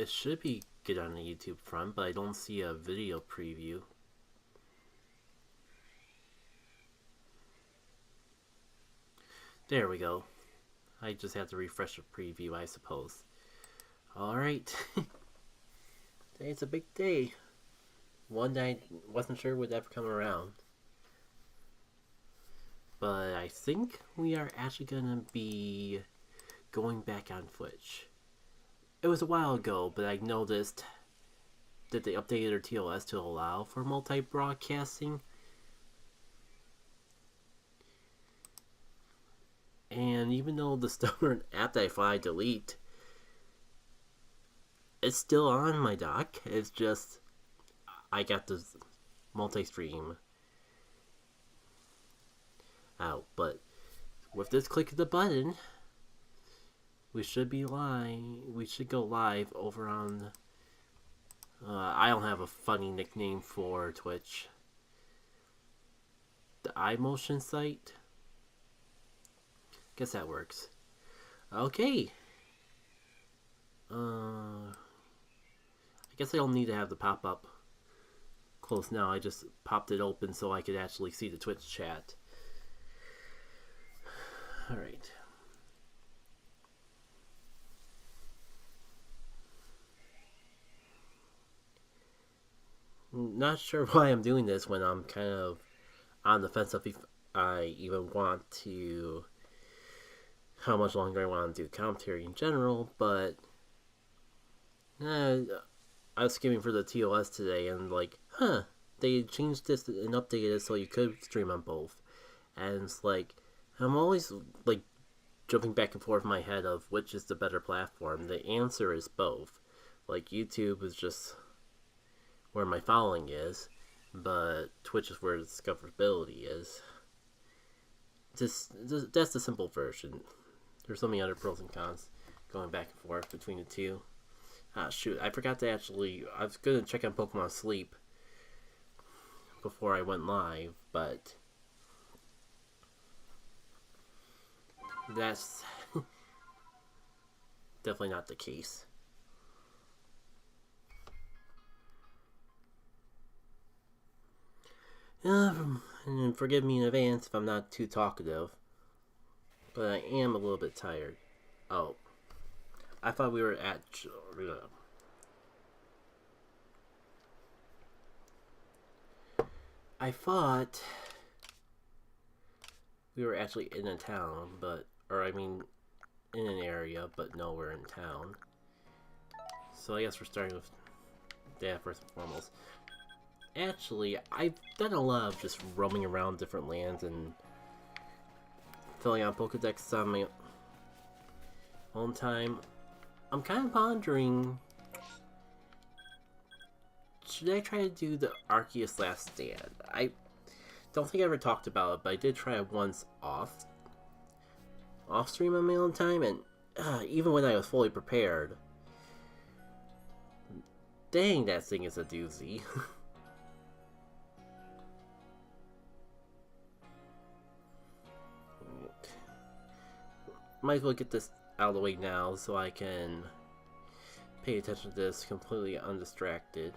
it should be good on the YouTube front, but I don't see a video preview. There we go. I just have to refresh the preview, I suppose. Alright. Today's a big day. One that I wasn't sure would ever come around. But I think we are actually gonna be going back on Twitch. It was a while ago, but I noticed that they updated their TOS to allow for multi-broadcasting. And even though the stubborn app that I thought I'd delete, it's still on my dock. It's just, I got this multi-stream out. But with this click of the button, we should be live. We should go live over on... I don't have a funny nickname for Twitch. The iMotion site? Guess that works. Okay. I guess I don't need to have the pop-up close now. I just popped it open so I could actually see the Twitch chat. Alright. Not sure why I'm doing this when I'm kind of on the fence of if I even want to... how much longer I want to do commentary in general, but I was skimming for the TOS today and like, they changed this and updated it so you could stream on both. And it's like, I'm always like jumping back and forth in my head of which is the better platform. The answer is both. Like, YouTube is just where my following is, but Twitch is where the discoverability is. That's the simple version. There's so many other pros and cons going back and forth between the two. Ah, shoot, I forgot to actually... I was going to check on Pokemon Sleep before I went live, but... that's definitely not the case. And forgive me in advance if I'm not too talkative, but I am a little bit tired. Oh, I thought we were at... I thought we were actually in a town, but... or I mean, in an area, but no, we're in town. So I guess we're starting with that first and foremost. Actually, I've done a lot of just roaming around different lands and filling out Pokedex on my own time. I'm kind of pondering, should I try to do the Arceus Last Stand? I don't think I ever talked about it, but I did try it once off stream on my own time, and even when I was fully prepared, dang, that thing is a doozy. Might as well get this out of the way now so I can pay attention to this completely undistracted.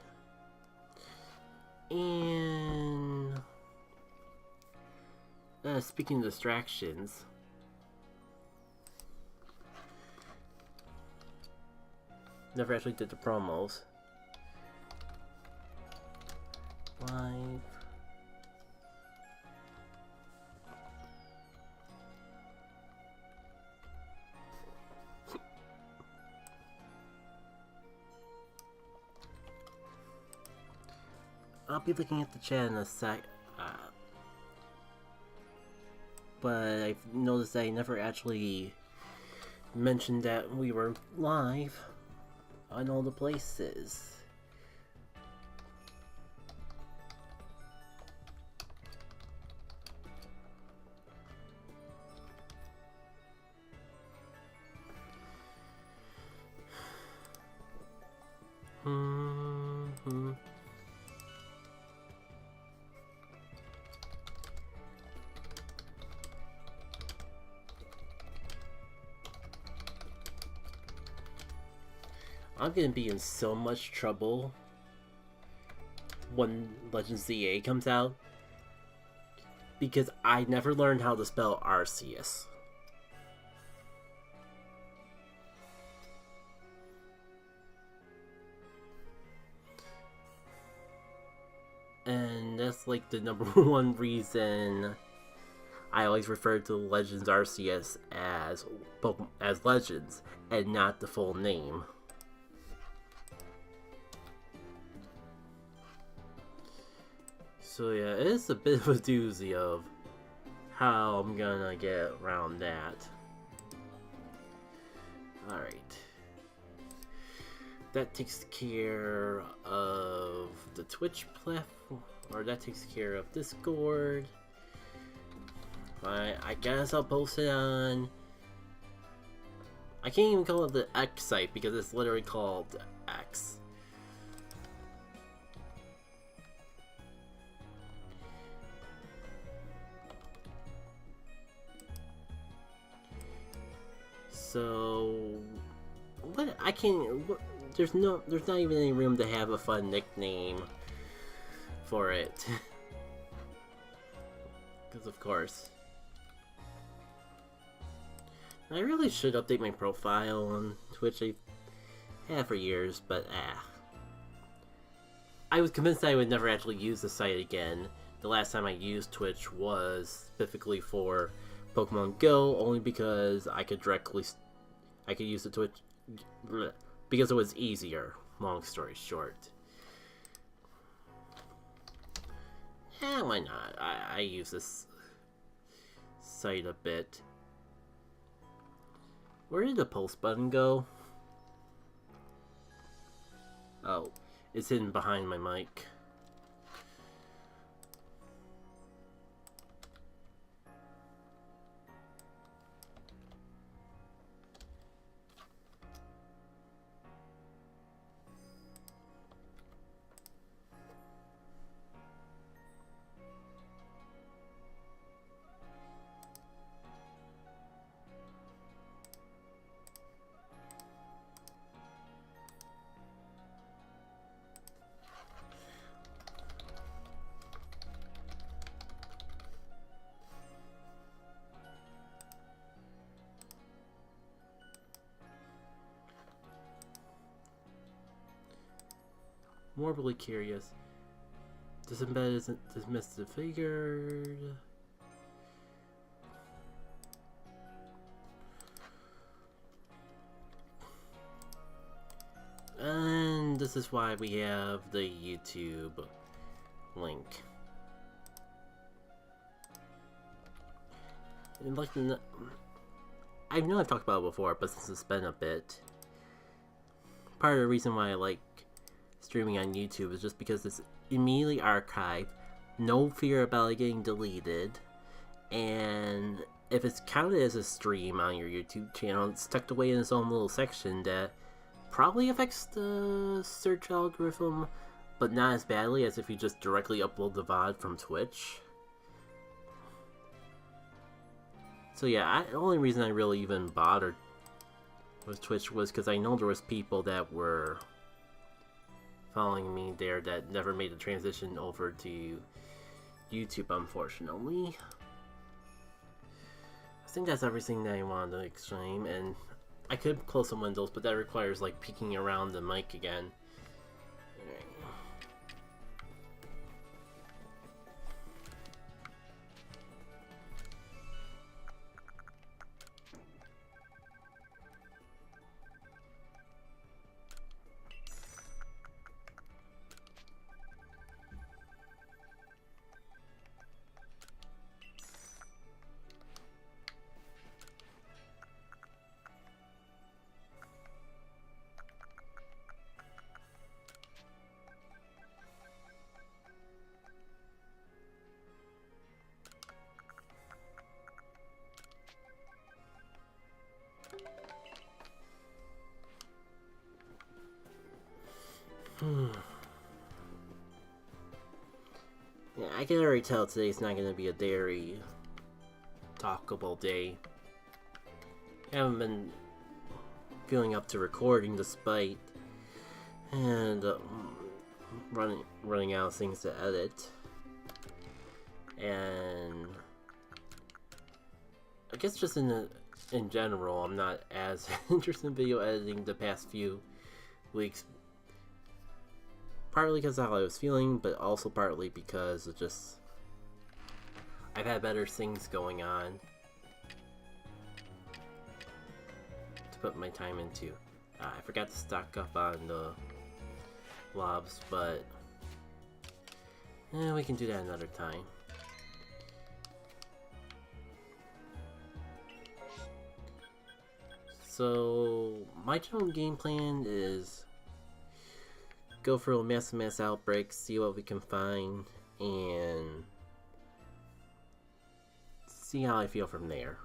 And speaking of distractions, never actually did the promos. Live. I'll be looking at the chat in a sec, but I've noticed that I never actually mentioned that we were live on all the places. I'm gonna be in so much trouble when Legends ZA comes out, because I never learned how to spell Arceus. And that's like the number one reason I always refer to Legends Arceus as Legends and not the full name. So yeah, it's a bit of a doozy of how I'm gonna get around that. Alright. That takes care of the Twitch platform, or that takes care of Discord. I guess I'll post it on... I can't even call it the X site because it's literally called X. So... what? I can't... There's not even any room to have a fun nickname for it. Because of course. I really should update my profile on Twitch. I have for years, but I was convinced I would never actually use the site again. The last time I used Twitch was specifically for Pokemon Go, only because I could use the Twitch because it was easier. Long story short. Yeah, why not? I use this site a bit. Where did the post button go? Oh, it's hidden behind my mic. Morbidly curious. This embed isn't disfigured. And this is why we have the YouTube link. And like, I know I've talked about it before, but since it's been a bit, part of the reason why I like streaming on YouTube is just because it's immediately archived, no fear about it getting deleted, and if it's counted as a stream on your YouTube channel, it's tucked away in its own little section that probably affects the search algorithm, but not as badly as if you just directly upload the VOD from Twitch. So yeah, the only reason I really even bothered with Twitch was because I know there was people that were following me there that never made the transition over to YouTube, unfortunately. I think that's everything that I wanted to explain, and I could close some windows, but that requires like peeking around the mic again. Yeah, I can already tell today's not going to be a very talkable day. I haven't been feeling up to recording despite And running out of things to edit. And I guess just in general, I'm not as interested in video editing the past few weeks. Partly because of how I was feeling, but also partly because of just I've had better things going on to put my time into. I forgot to stock up on the blobs, but we can do that another time. So my general game plan is go for a mass outbreaks, see what we can find, and see how I feel from there.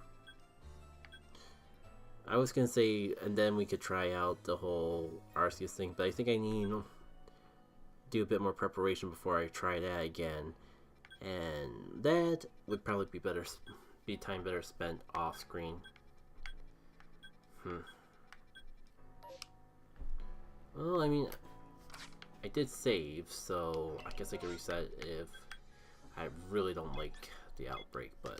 I was gonna say, and then we could try out the whole Arceus thing, but I think I need to do a bit more preparation before I try that again, and that would probably be time better spent off screen. Well, I mean, I did save, so I guess I could reset if I really don't like the outbreak, but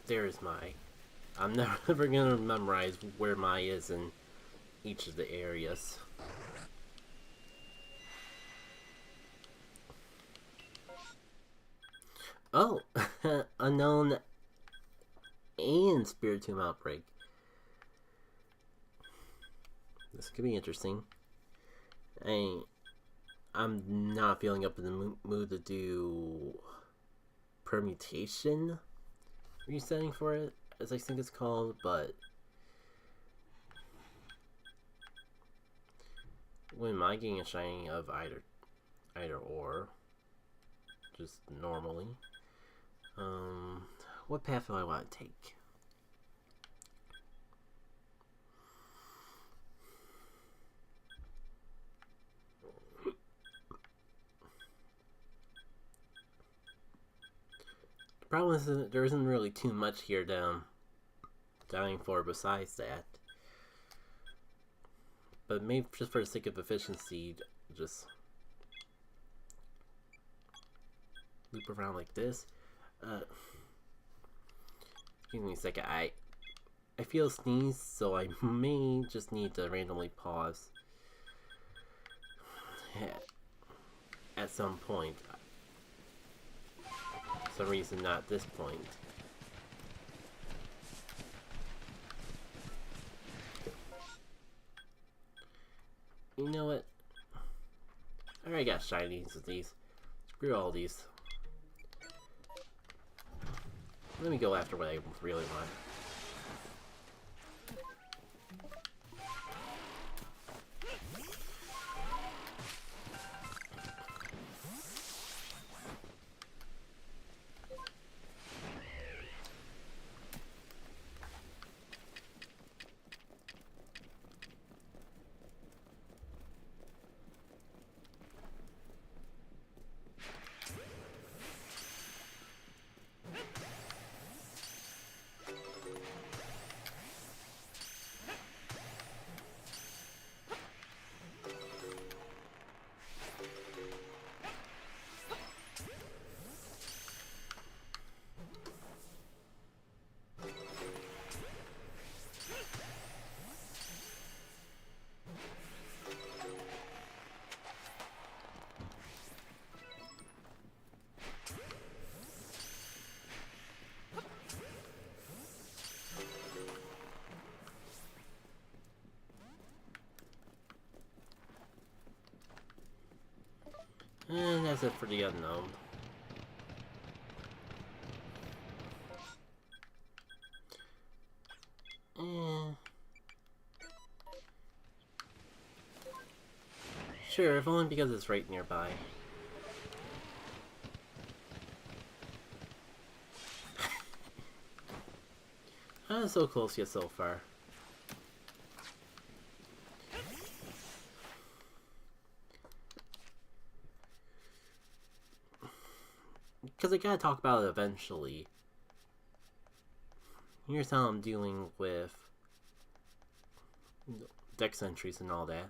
there is my. I'm never gonna memorize where my is in each of the areas. Oh, Unknown and Spiritomb Outbreak. This could be interesting. I'm not feeling up in the mood to do permutation resetting for it, as I think it's called, but when am I getting a shiny of either or, just normally. What path do I want to take? The problem is that there isn't really too much here down for besides that. But maybe just for the sake of efficiency, just loop around like this. Excuse me a second. I feel a sneeze, so I may just need to randomly pause at some point. For some reason, not at this point. You know what? I already got shinies of these. Screw all these. Let me go after what I really want. And that's it for the unknown. Sure, if only because it's right nearby. So close yet so far. Because I gotta talk about it eventually. Here's how I'm dealing with dex entries and all that.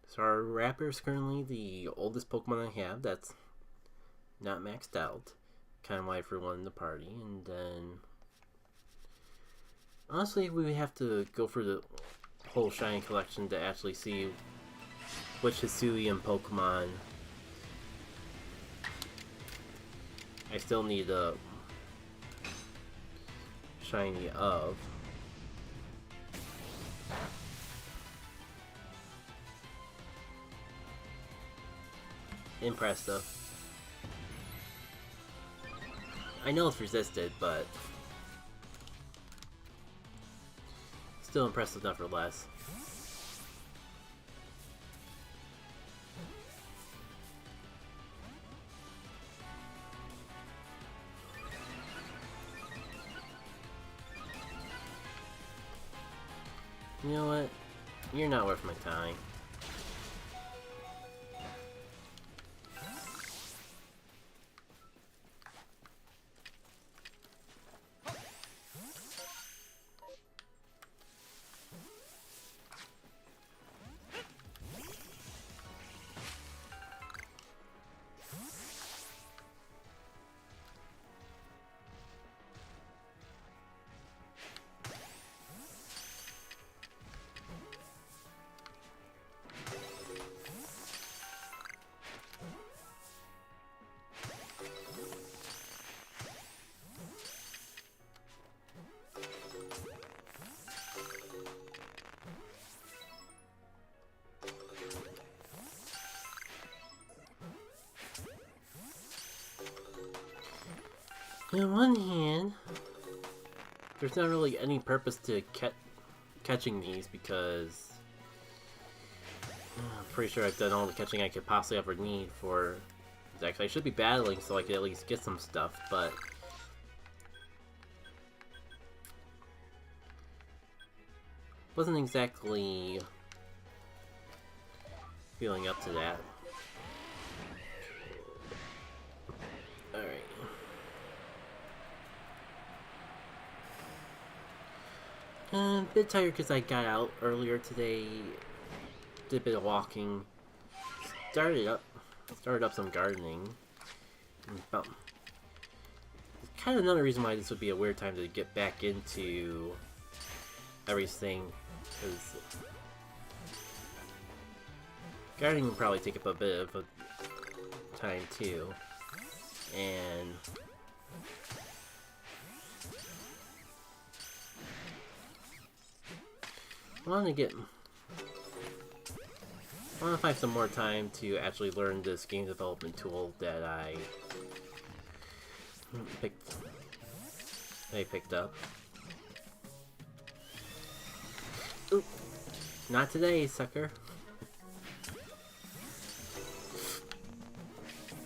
So our Raptor is currently the oldest Pokemon I have that's not maxed out. Kind of why for one in the party. And then honestly, we would have to go for the whole Shiny collection to actually see which Hisuian Pokemon I still need a Shiny of. Impressive. I know it's resisted, but still impressive nevertheless. You know what? You're not worth my time. On one hand, there's not really any purpose to catching these because I'm pretty sure I've done all the catching I could possibly ever need for Dex. I should be battling so I could at least get some stuff, but wasn't exactly feeling up to that. Alright. A bit tired because I got out earlier today, did a bit of walking, started up some gardening. It's kind of another reason why this would be a weird time to get back into everything, because gardening will probably take up a bit of a time too, and I want to find some more time to actually learn this game development tool that I picked up. Oop. Not today, sucker.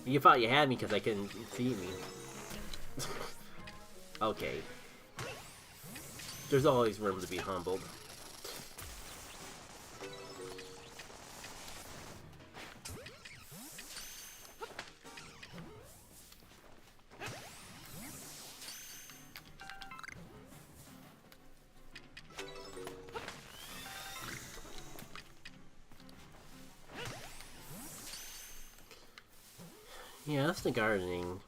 You thought you had me because I couldn't see me. Okay. There's always room to be humbled. Yeah, that's the gardening.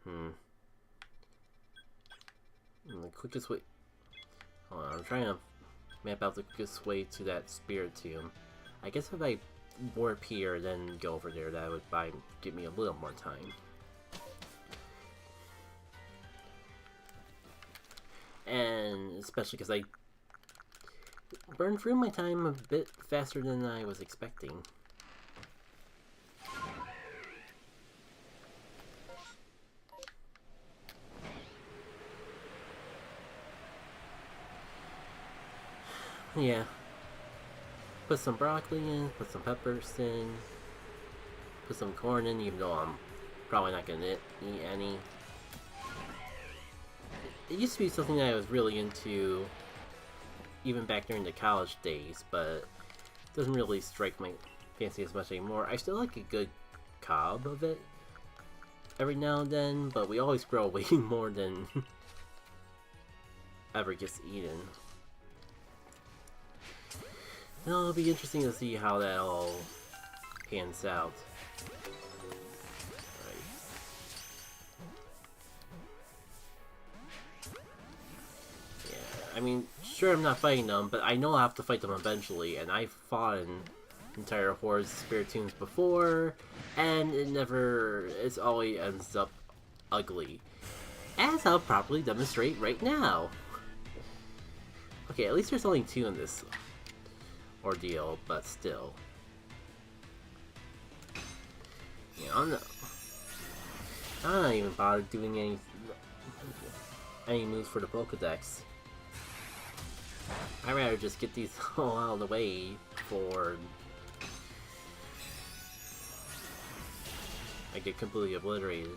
And the quickest way... Hold on, I'm trying to map out the quickest way to that spirit tomb. I guess if I warp here, then go over there, that would give me a little more time. And especially because I burned through my time a bit faster than I was expecting. Yeah. Put some broccoli in, put some peppers in, put some corn in, even though I'm probably not gonna eat any. It used to be something that I was really into even back during the college days, but it doesn't really strike my fancy as much anymore. I still like a good cob of it every now and then, but we always grow way more than ever gets eaten. Now it'll be interesting to see how that all pans out. I mean, sure, I'm not fighting them, but I know I'll have to fight them eventually, and I've fought in entire hordes of Spiritombs before, and it always ends up ugly. As I'll probably demonstrate right now. Okay, at least there's only 2 in this ordeal, but still. Yeah, I'm not even bothered doing any moves for the Pokedex. I'd rather just get these all out of the way before I get completely obliterated.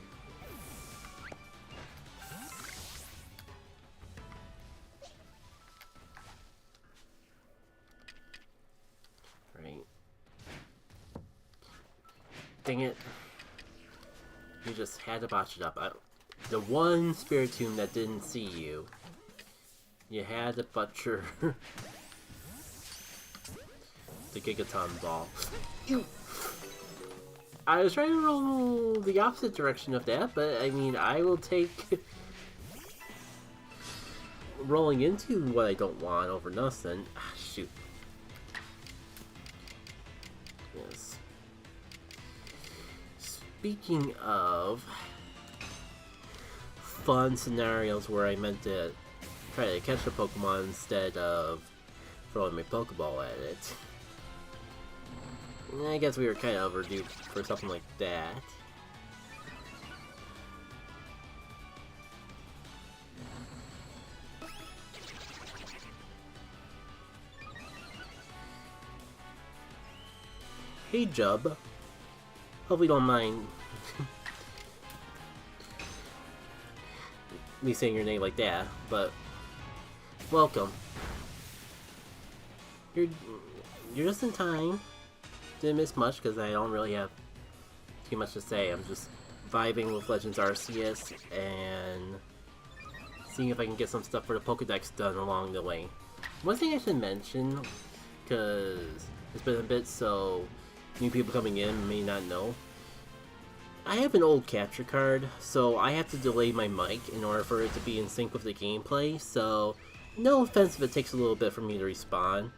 Right. Dang it. You just had to botch it up. The one Spiritomb that didn't see you. You had to butcher the Gigaton ball. I was trying to roll the opposite direction of that, but I mean, I will take rolling into what I don't want over nothing. Ah, shoot. Yes. Speaking of fun scenarios where I meant to try to catch a Pokemon instead of throwing my Pokeball at it. I guess we were kind of overdue for something like that. Hey Jub. Hope you don't mind me saying your name like that, but welcome. You're just in time. Didn't miss much because I don't really have too much to say. I'm just vibing with Legends Arceus and seeing if I can get some stuff for the Pokedex done along the way. One thing I should mention, because it's been a bit so new people coming in may not know, I have an old capture card, so I have to delay my mic in order for it to be in sync with the gameplay, so no offense if it takes a little bit for me to respawn.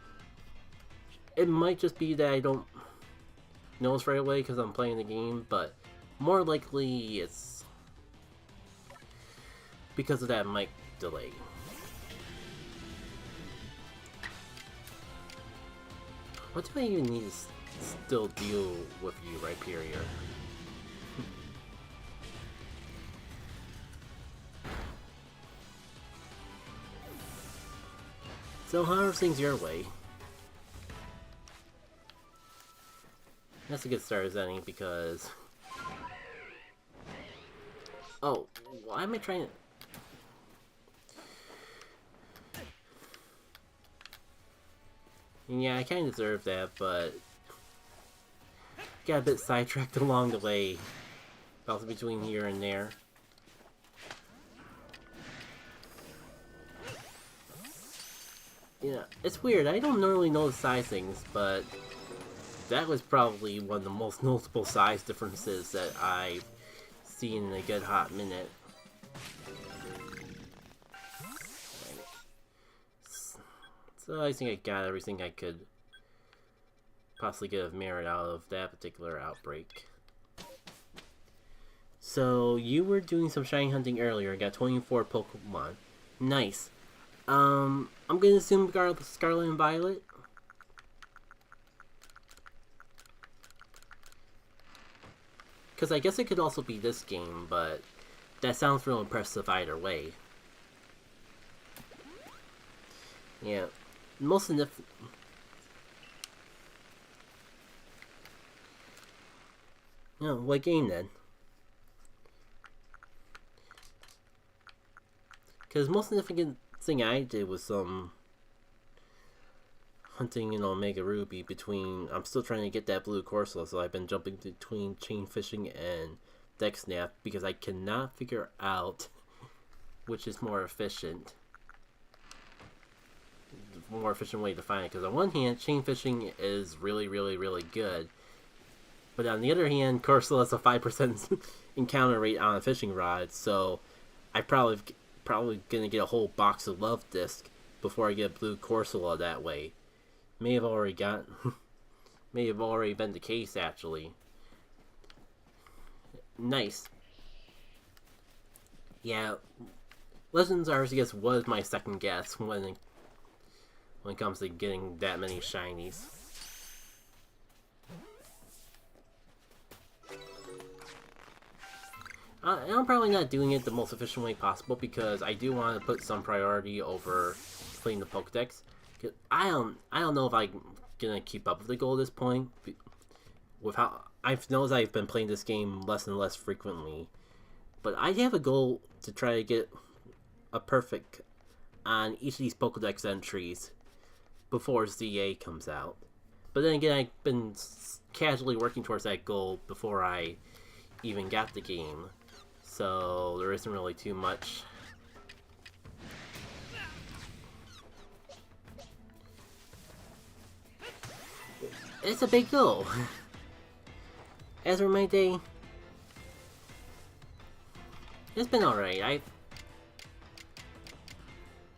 It might just be that I don't notice right away because I'm playing the game, but more likely it's because of that mic delay. What do I even need to still deal with you, Rhyperior? So how are things your way? That's a good start as any, because... Oh, why am I trying to... Yeah, I kinda deserve that, but... Got a bit sidetracked along the way. Bouncing between here and there. Yeah, it's weird. I don't normally notice size things, but that was probably one of the most noticeable size differences that I've seen in a good hot minute. So I think I got everything I could possibly get of merit out of that particular outbreak. So you were doing some shiny hunting earlier and got 24 Pokemon. Nice. I'm gonna assume Scarlet and Violet. Because I guess it could also be this game, but that sounds real impressive either way. Yeah. Most significant... No, what game then? Because the most significant thing I did was some hunting in Omega Ruby between... I'm still trying to get that blue Corsola, so I've been jumping between chain fishing and deck snap because I cannot figure out which is more efficient. The more efficient way to find it. Because on one hand, chain fishing is really, really, really good. But on the other hand, Corsola has a 5% encounter rate on a fishing rod, so I probably gonna get a whole box of Love Disc before I get blue Corsola that way. May have already been the case actually. Nice. Yeah, Legends Arceus was my second guess when it comes to getting that many shinies. I'm probably not doing it the most efficient way possible because I do want to put some priority over playing the Pokedex. Cause I don't know if I'm gonna keep up with the goal at this point. With how I've noticed I've been playing this game less and less frequently, but I have a goal to try to get a perfect on each of these Pokedex entries before ZA comes out. But then again, I've been casually working towards that goal before I even got the game, so there isn't really too much. It's a big goal. As for my day, it's been alright.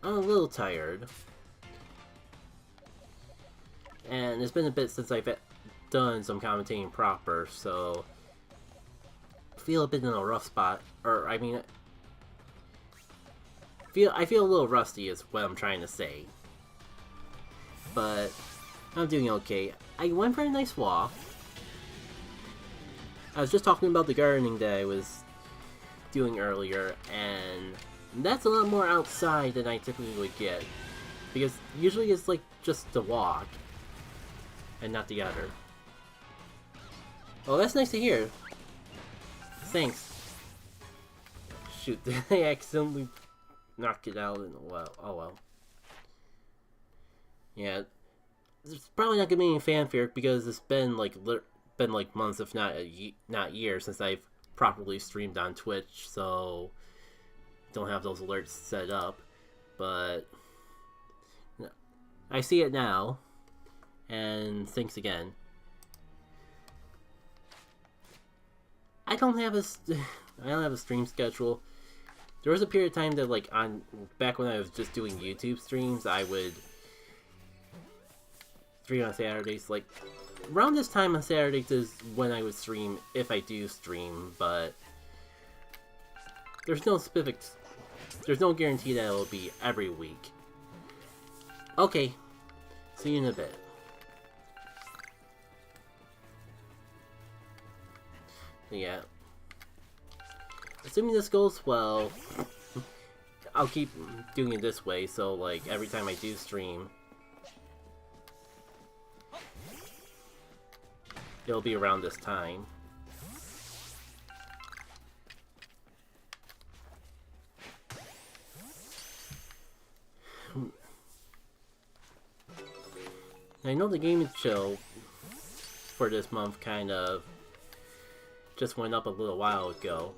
I'm a little tired. And it's been a bit since I've done some commentating proper, so I feel a bit in a rough spot. Or, I mean, I feel a little rusty is what I'm trying to say. But I'm doing okay. I went for a nice walk. I was just talking about the gardening that I was doing earlier, and that's a lot more outside than I typically would get. Because usually it's like just the walk, and not the other. Oh, that's nice to hear. Thanks. Shoot, did I accidentally knock it out in a while? Oh well. Yeah. There's probably not gonna be any fanfare because it's been like months, if not years, since I've properly streamed on Twitch, so don't have those alerts set up. But I see it now, and thanks again. I don't have a stream schedule. There was a period of time that back when I was just doing YouTube streams, I would stream on Saturdays. Like around this time on Saturdays is when I would stream, if I do stream, but there's no guarantee that it'll be every week. Okay, see you in a bit. Yeah. Assuming this goes well, I'll keep doing it this way, so like every time I do stream, it'll be around this time. I know the gaming show for this month kind of just went up a little while ago.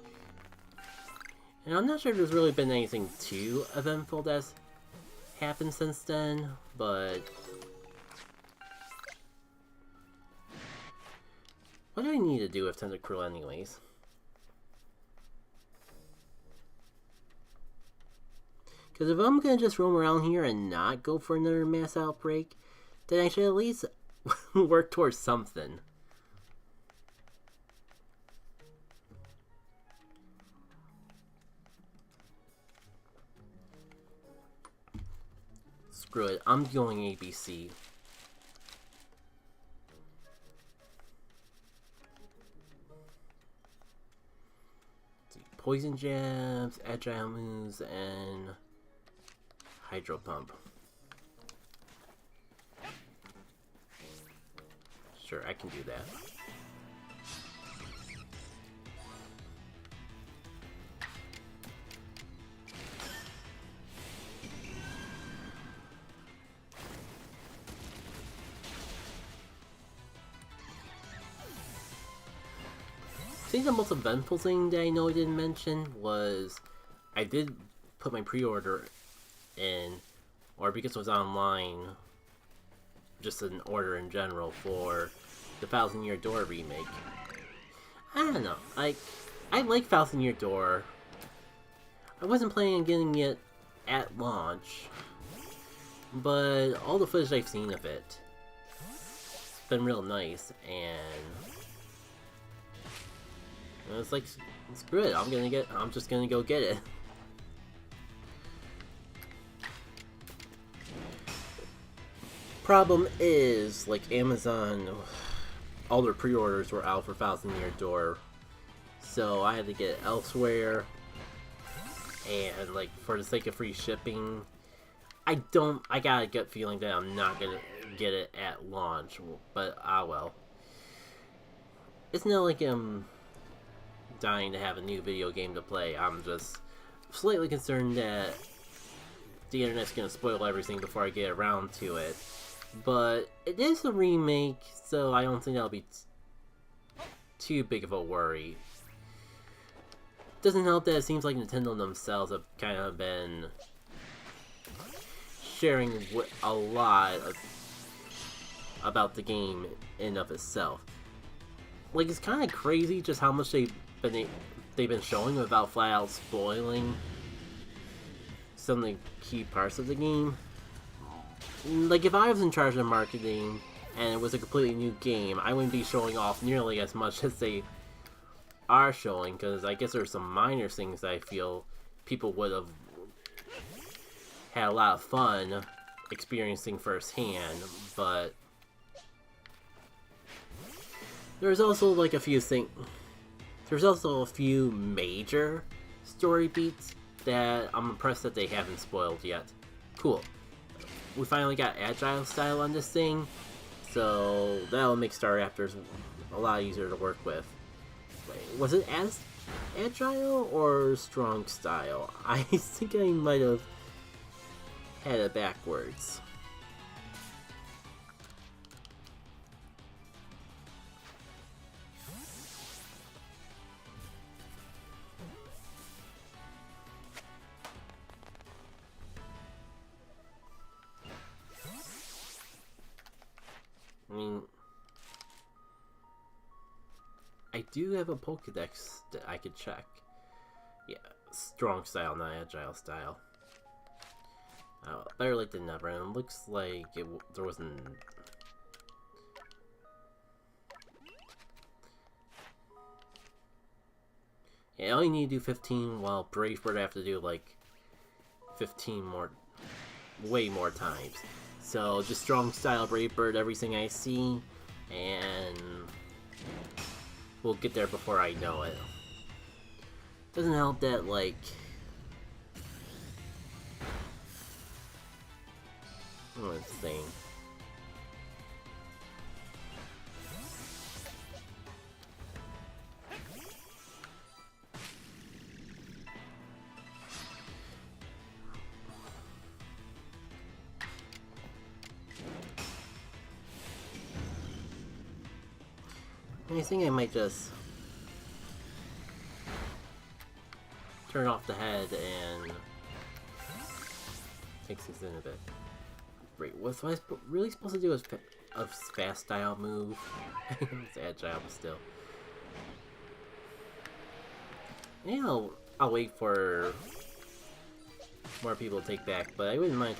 And I'm not sure if there's really been anything too eventful that's happened since then, but what do I need to do with Tentacruel anyways? Because if I'm gonna just roam around here and not go for another mass outbreak, then I should at least work towards something. Screw it, I'm going ABC. Poison jabs, agile moves, and hydro pump. Sure, I can do that. think the most eventful thing that I know I didn't mention was I did put my pre-order in, or because it was online, just an order in general for the Thousand Year Door remake. I don't know, I like Thousand Year Door. I wasn't planning on getting it at launch, but all the footage I've seen of it, it's been real nice, and it's like, screw it, I'm just gonna go get it. Problem is, like, Amazon, all their pre-orders were out for Thousand Year Door, so I had to get it elsewhere, and, like, for the sake of free shipping, I got a gut feeling that I'm not gonna get it at launch, but well. It's not like I'm dying to have a new video game to play. I'm just slightly concerned that the internet's gonna spoil everything before I get around to it. But it is a remake, so I don't think that'll be too big of a worry. Doesn't help that it seems like Nintendo themselves have kind of been sharing a lot about the game in and of itself. Like, it's kind of crazy just how much they've been showing without flat out spoiling some of the key parts of the game. Like, if I was in charge of marketing and it was a completely new game, I wouldn't be showing off nearly as much as they are showing, because I guess there's some minor things that I feel people would have had a lot of fun experiencing firsthand, but there's also like a few there's also a few major story beats that I'm impressed that they haven't spoiled yet. Cool. We finally got agile style on this thing, so that'll make Star Raptors a lot easier to work with. Wait, was it as agile or strong style? I think I might have had it backwards. I mean, I do have a Pokedex that I could check. Yeah, strong style, not agile style. Better late than never, and it looks like there wasn't... Yeah, all you need to do 15, while Brave Bird I have to do like 15 more, way more times. So just strong style Brave Bird everything I see, and we'll get there before I know it. Doesn't help that, like, let's see. I think I might just turn off the head and fix this in a bit. Wait, what's I really supposed to do a fast style move? It's agile, but still. Yeah, I'll wait for more people to take back, but I wouldn't mind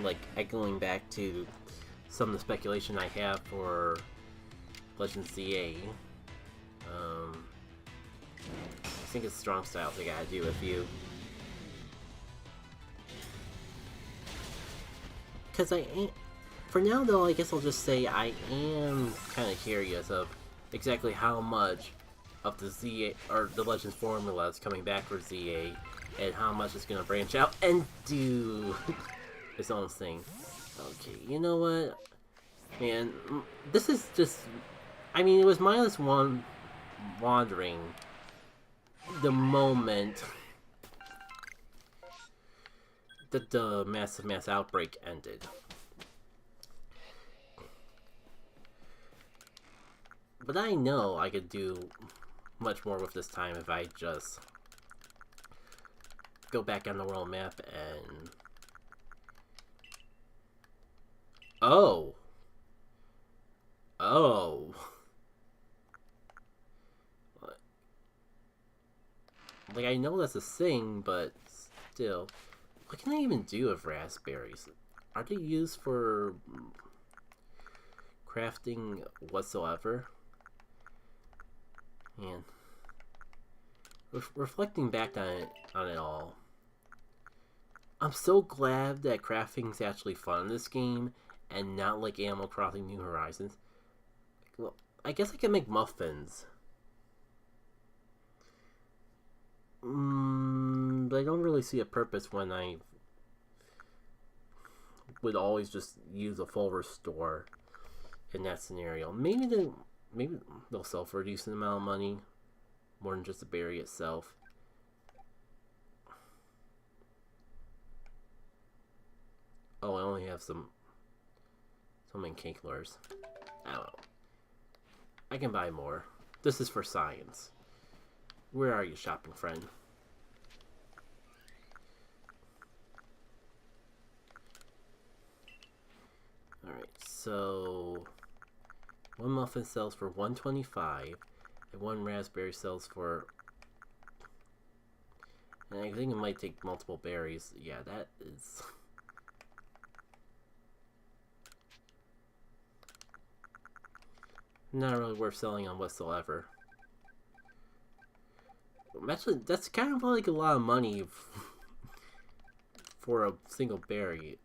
like echoing back to some of the speculation I have for Legends CA. I think it's strong styles I gotta do with you. Cause for now though, I guess I'll just say I am kind of curious of exactly how much of the ZA, or the Legends formula is coming back for ZA, and how much it's gonna branch out and do its own thing. Okay, you know what? Man, this is just... I mean, it was -1 wandering the moment that the mass outbreak ended. But I know I could do much more with this time if I just go back on the world map and... Oh! Oh! Like, I know that's a thing, but still. What can I even do with raspberries? Are they used for crafting whatsoever? Man. Reflecting back on it all, I'm so glad that crafting's actually fun in this game, and not like Animal Crossing New Horizons. Well, I guess I can make muffins. But I don't really see a purpose when I would always just use a full restore in that scenario. Maybe they'll sell for a decent amount of money, more than just the berry itself. Oh, I only have some in cake lures. I don't know. I can buy more. This is for science. Where are you, shopping friend? Alright, so one muffin sells for $1.25 and one raspberry sells for, and I think it might take multiple berries. Yeah, that is not really worth selling on whatsoever. Actually, that's kind of like a lot of money for a single berry.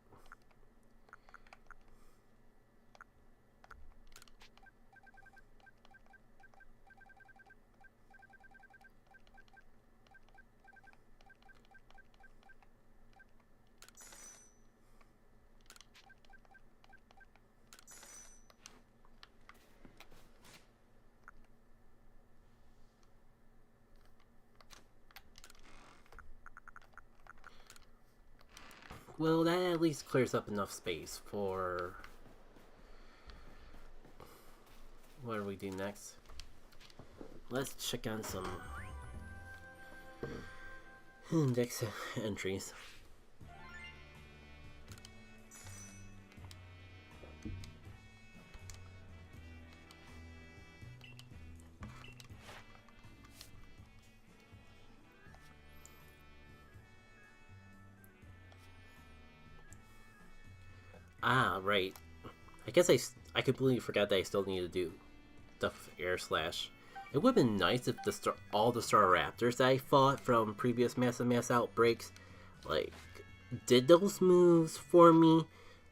Well, that at least clears up enough space for... What do we do next? Let's check on some index entries. Ah, right. I guess I completely forgot that I still need to do stuff with Air Slash. It would have been nice if all the Star Raptors that I fought from previous Mass Outbreaks, like, did those moves for me,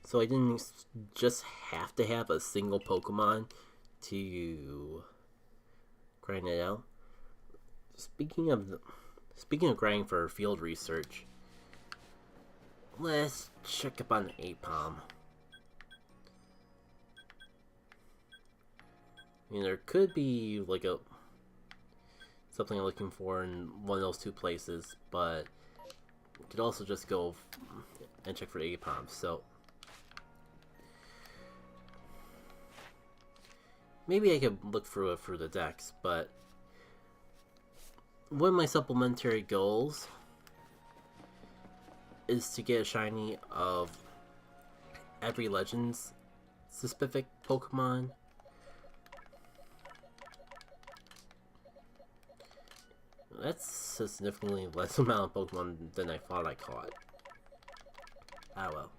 so I didn't just have to have a single Pokemon to grind it out. Speaking of grinding for field research, let's check up on the Apom. I mean, there could be like something I'm looking for in one of those two places, but you could also just go and check for the Apom. So maybe I could look through it through the decks, but one of my supplementary goals is to get a shiny of every Legends specific Pokemon. That's a significantly less amount of Pokemon than I thought I caught. Ah well.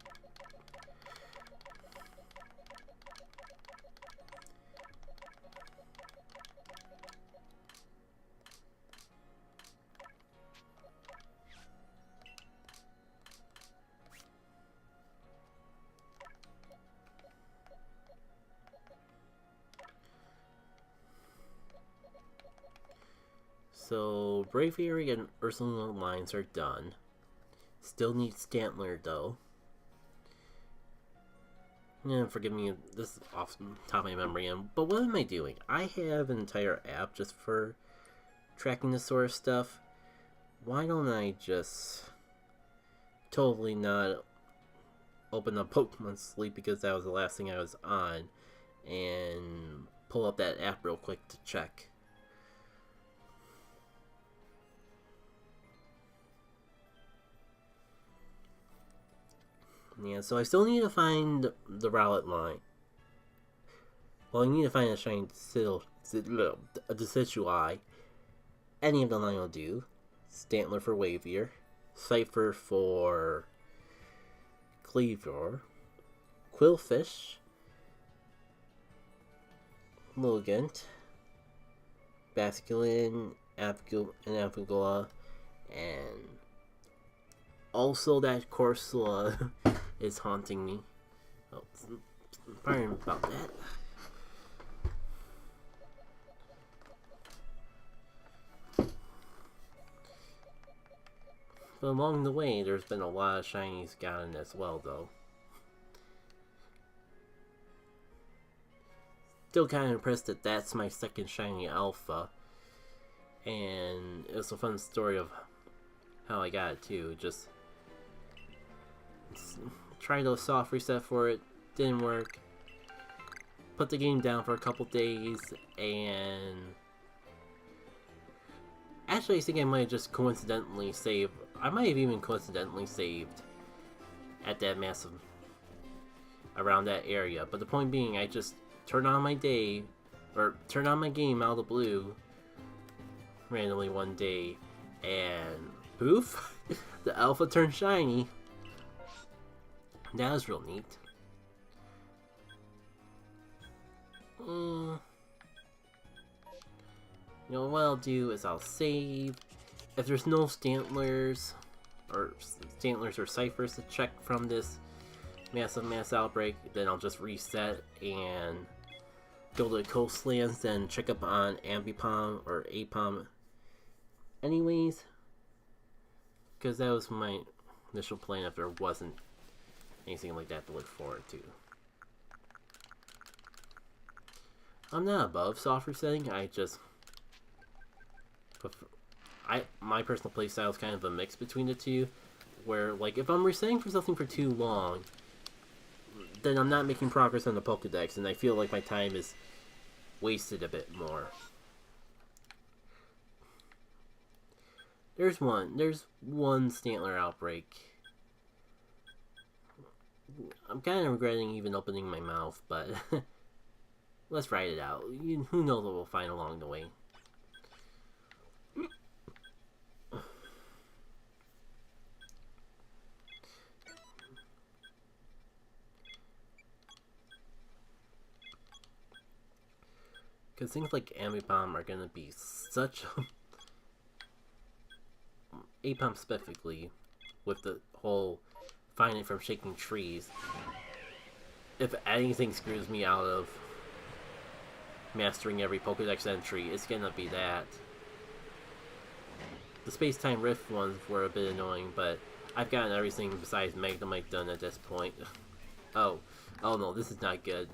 So, Braviary and Ursulina lines are done. Still need Stantler though. Yeah, forgive me, this is off the top of my memory, but what am I doing? I have an entire app just for tracking this sort of stuff. Why don't I just totally not open up Pokemon Sleep, because that was the last thing I was on, and pull up that app real quick to check. Yeah, so I still need to find the Rowlet line. Well, I need to find a shiny Decidueye. Any of the line will do. Stantler for Wavier. Cypher for Cleaver. Quillfish. Logant. Basculin. Apigola. And also that Corsola is haunting me. Oh, pardon about that. But along the way, there's been a lot of shinies gotten as well, though. Still kind of impressed that that's my second shiny alpha. And it was a fun story of how I got it, too. Just tried to soft reset for it, didn't work. Put the game down for a couple days, and actually I think I might have just coincidentally saved. I might have even coincidentally saved at that massive, around that area. But the point being, I just turned on my game out of the blue randomly one day, and poof, the alpha turned shiny. That was real neat. You know, what I'll do is I'll save. If there's no Stantlers or Cyphers to check from this mass outbreak, then I'll just reset and go to Coastlands and check up on Ambipom or Apom anyways. Because that was my initial plan if there wasn't anything like that to look forward to. I'm not above soft resetting, I just prefer, my personal playstyle is kind of a mix between the two, where like if I'm resetting for something for too long, then I'm not making progress on the Pokédex, and I feel like my time is wasted a bit more. There's one Stantler outbreak. I'm kind of regretting even opening my mouth, but let's write it out. Who knows what we'll find along the way. Because things like Ambipom are going to be such Apom specifically, with the whole finding from shaking trees. If anything screws me out of mastering every Pokédex entry, it's gonna be that. The Space-Time Rift ones were a bit annoying, but I've gotten everything besides Magnemite done at this point. Oh no, this is not good.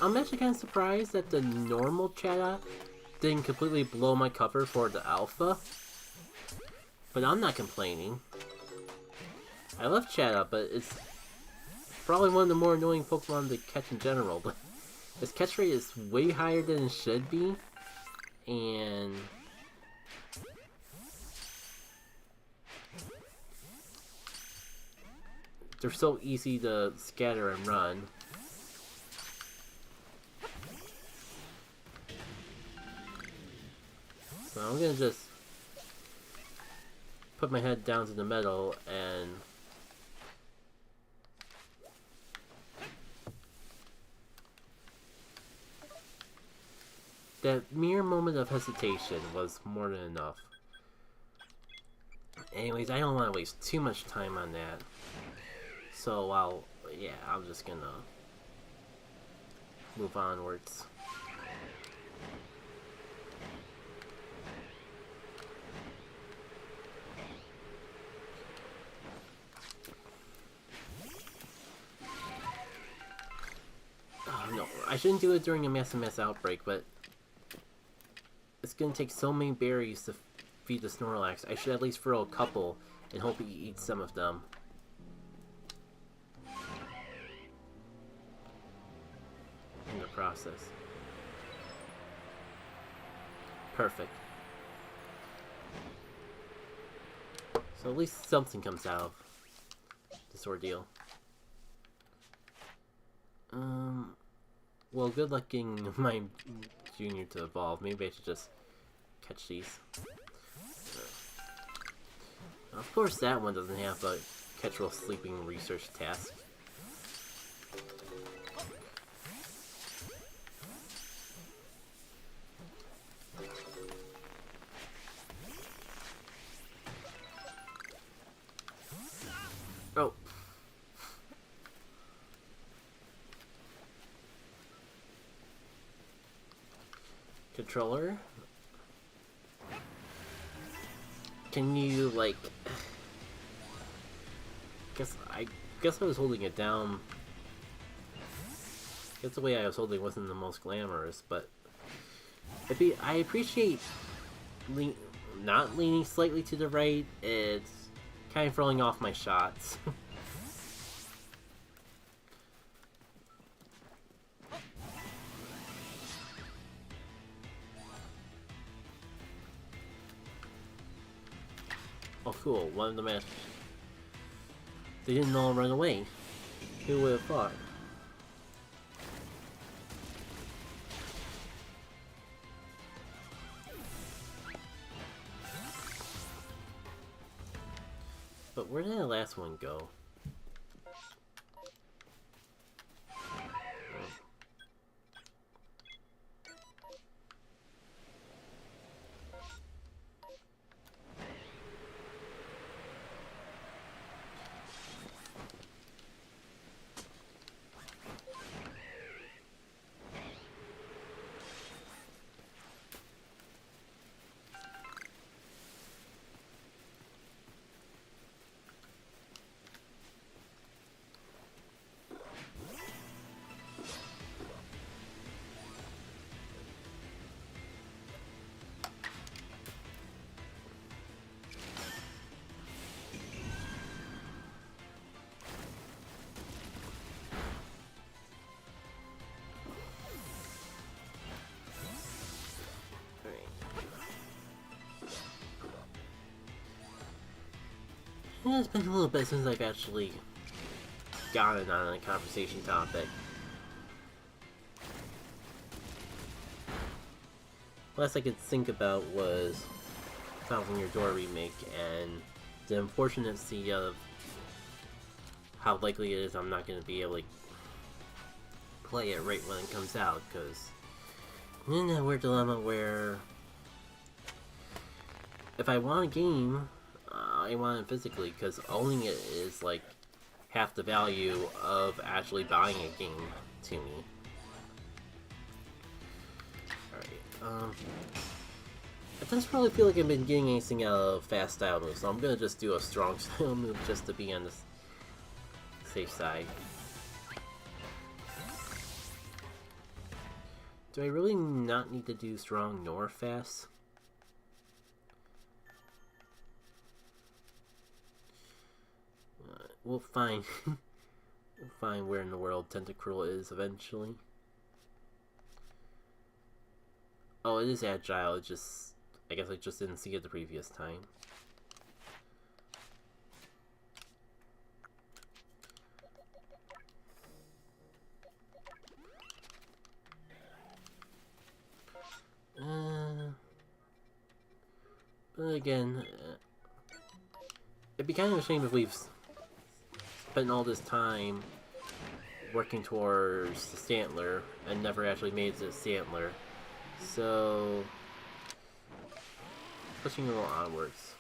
I'm actually kind of surprised that the normal Chatot didn't completely blow my cover for the alpha. But I'm not complaining. I love Chatot, but it's probably one of the more annoying Pokemon to catch in general. But its catch rate is way higher than it should be, and they're so easy to scatter and run. So I'm gonna just put my head down to the metal and that mere moment of hesitation was more than enough. Anyways, I don't want to waste too much time on that. So I'm just gonna move onwards. Oh no, I shouldn't do it during a mass outbreak, but it's gonna take so many berries feed the Snorlax, I should at least throw a couple and hope he eats some of them. In the process. Perfect. So at least something comes out of this ordeal. Well, good luck getting my junior to evolve. Maybe I should just catch these. Of course that one doesn't have a catch while sleeping research task. Oh. Controller? Can you, like... I guess I was holding it down. I guess the way I was holding it wasn't the most glamorous, but... I appreciate not leaning slightly to the right. It's kind of throwing off my shots. Oh cool, one of them actually... They didn't all run away. Who would have thought? But where did that last one go? Yeah, it's been a little bit since I've actually gotten on a conversation topic. Last I could think about was Thousand Year Door remake and the unfortunacy of how likely it is I'm not going to be able to play it right when it comes out, because I'm in that weird dilemma where if I want a game, I want it physically, because owning it is like half the value of actually buying a game to me. Alright, it doesn't really feel like I've been getting anything out of fast style moves, so I'm gonna just do a strong style move just to be on the safe side. Do I really not need to do strong nor fast? We'll find we'll find where in the world Tentacruel is eventually. Oh, it is agile, it just... I guess I just didn't see it the previous time. But again, it'd be kind of a shame if we've spent all this time working towards the Stantler and never actually made it to the Stantler. So, pushing a little onwards.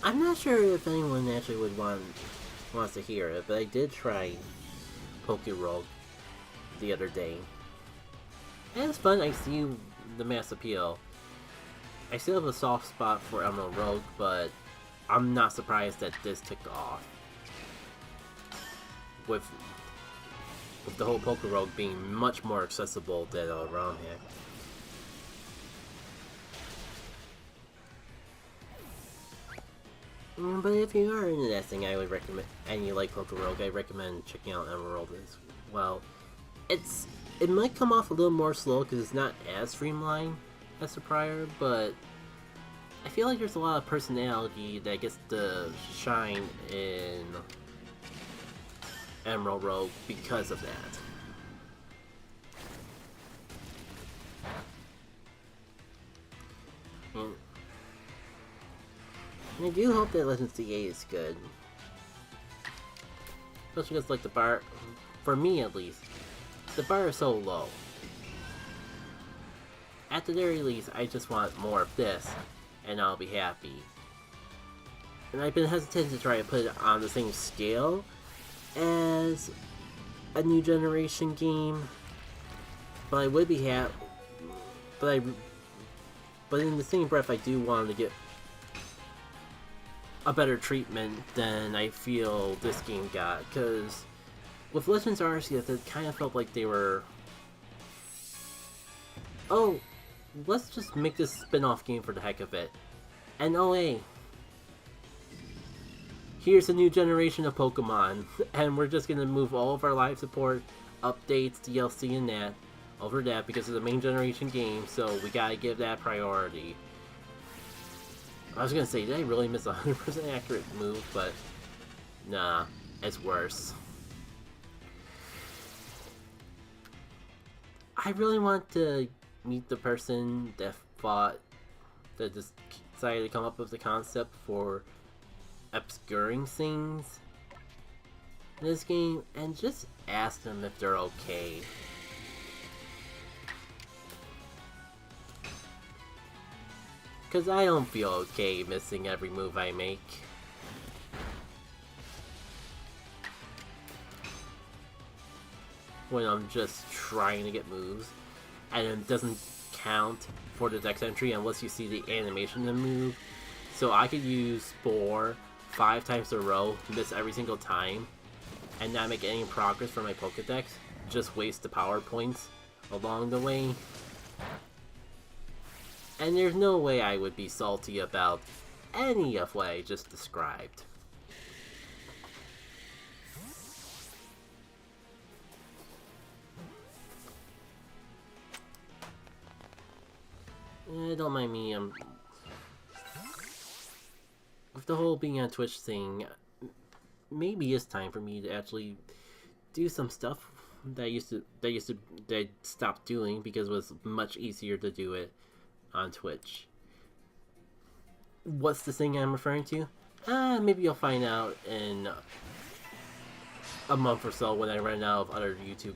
I'm not sure if anyone actually wants to hear it, but I did try Rogue the other day. And it's fun. I see the mass appeal. I still have a soft spot for Emerald Rogue, but I'm not surprised that this took off. With the whole Rogue being much more accessible than ROM hack. But if you are into that thing, I would recommend, and you like Rogue, I recommend checking out Emerald as well. It might come off a little more slow because it's not as streamlined as the prior, but I feel like there's a lot of personality that gets to shine in Emerald Rogue because of that. And I do hope that Legends D8 is good. Especially because, like, the bar, for me at least, the bar is so low. At the very least, I just want more of this, and I'll be happy. And I've been hesitant to try to put it on the same scale as a new generation game, but I would be happy. But in the same breath, I do want to get a better treatment than I feel this game got, because with Legends Arceus, it kind of felt like they were, oh, let's just make this spin-off game for the heck of it. And oh hey, here's a new generation of Pokemon, and we're just gonna move all of our live support, updates, DLC, and that over that because of the main generation game, so we gotta give that priority. I was gonna say, did I really miss a 100% accurate move? But nah, it's worse. I really want to meet the person that just decided to come up with the concept for obscuring things in this game, and just ask them if they're okay. Because I don't feel okay missing every move I make. When I'm just trying to get moves, and it doesn't count for the dex entry unless you see the animation of the move. So I could use Spore 5 times in a row, miss every single time, and not make any progress for my Pokedex, just waste the power points along the way. And there's no way I would be salty about any of what I just described. Don't mind me, with the whole being on Twitch thing, maybe it's time for me to actually do some stuff that I stopped doing because it was much easier to do it on Twitch. What's the thing I'm referring to? Maybe you'll find out in a month or so when I run out of other YouTube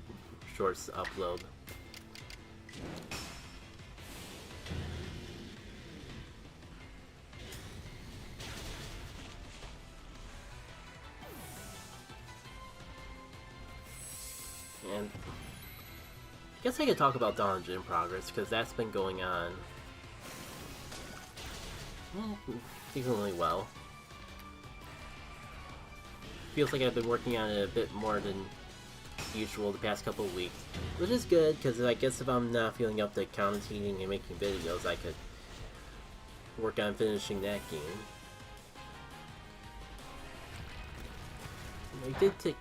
shorts to upload. And I guess I could talk about Dungeon Progress, because that's been going on decently well. Feels like I've been working on it a bit more than usual the past couple of weeks, which is good, because I guess if I'm not feeling up to commentating and making videos, I could work on finishing that game. I did take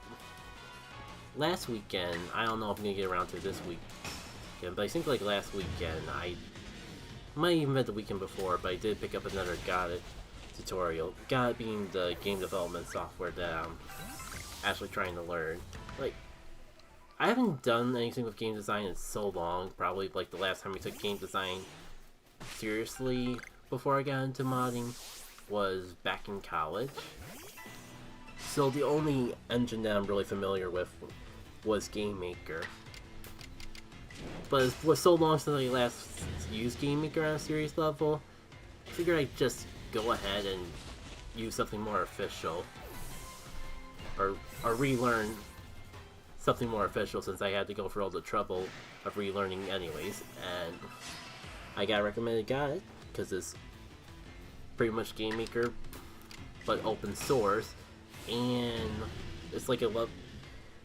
last weekend, I don't know if I'm gonna get around to this weekend, but I think like last weekend, I might even have the weekend before, but I did pick up another GOT tutorial. GOT being the game development software that I'm actually trying to learn. Like, I haven't done anything with game design in so long, probably like the last time I took game design seriously before I got into modding was back in college. So the only engine that I'm really familiar with was Game Maker. But it was so long since I last used Game Maker on a serious level, I figured I'd just go ahead and use something more official. Or relearn something more official, since I had to go through all the trouble of relearning anyways. And I got recommended it because it's pretty much Game Maker, but open source. And it's like a love...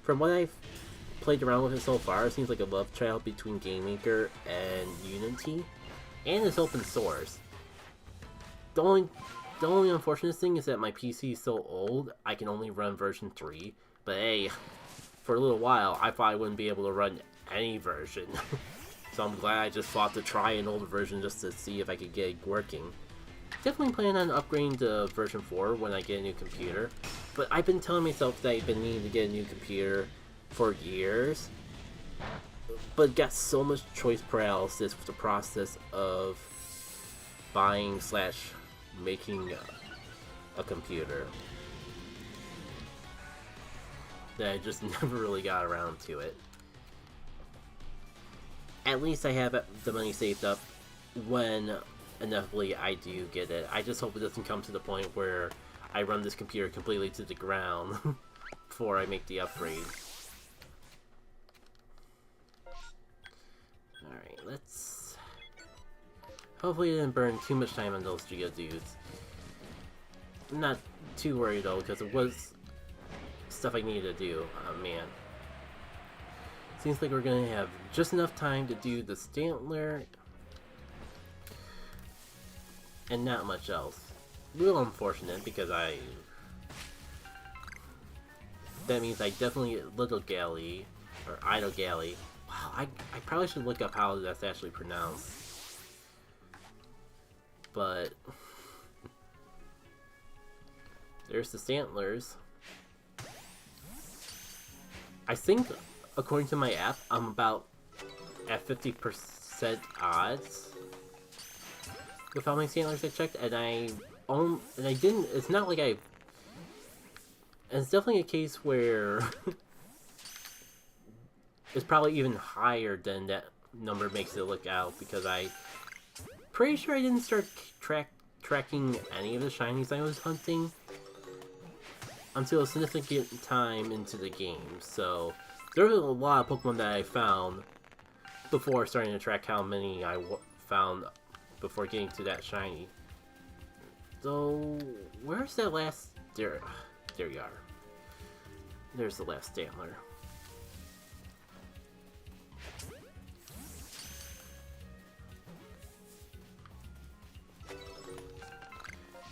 From what I've played around with it so far, it seems like a love child between Game Maker and Unity. And it's open source. The only unfortunate thing is that my PC is so old, I can only run version 3. But hey, for a little while, I thought I wouldn't be able to run any version. So I'm glad I just thought to try an older version just to see if I could get it working. Definitely plan on upgrading to version 4 when I get a new computer. But I've been telling myself that I've been needing to get a new computer for years. But got so much choice paralysis with the process of buying / making a computer that I just never really got around to it. At least I have the money saved up when inevitably I do get it. I just hope it doesn't come to the point where I run this computer completely to the ground before I make the upgrade. Alright, let's... Hopefully I didn't burn too much time on those Geodudes. I'm not too worried though, because it was stuff I needed to do. Oh man. Seems like we're gonna have just enough time to do the Stantler and not much else. A little unfortunate because that means I definitely get Little Galley or Idle Galley. Wow, I probably should look up how that's actually pronounced. But there's the Stantlers. I think, according to my app, I'm about at 50% odds with how many Stantlers I checked, and I didn't. It's not like I. And it's definitely a case where it's probably even higher than that number makes it look out, because I pretty sure I didn't start tracking any of the shinies I was hunting until a significant time into the game. So there were a lot of Pokemon that I found before starting to track how many I found before getting to that shiny. So where's that last? There you are. There's the last Stantler.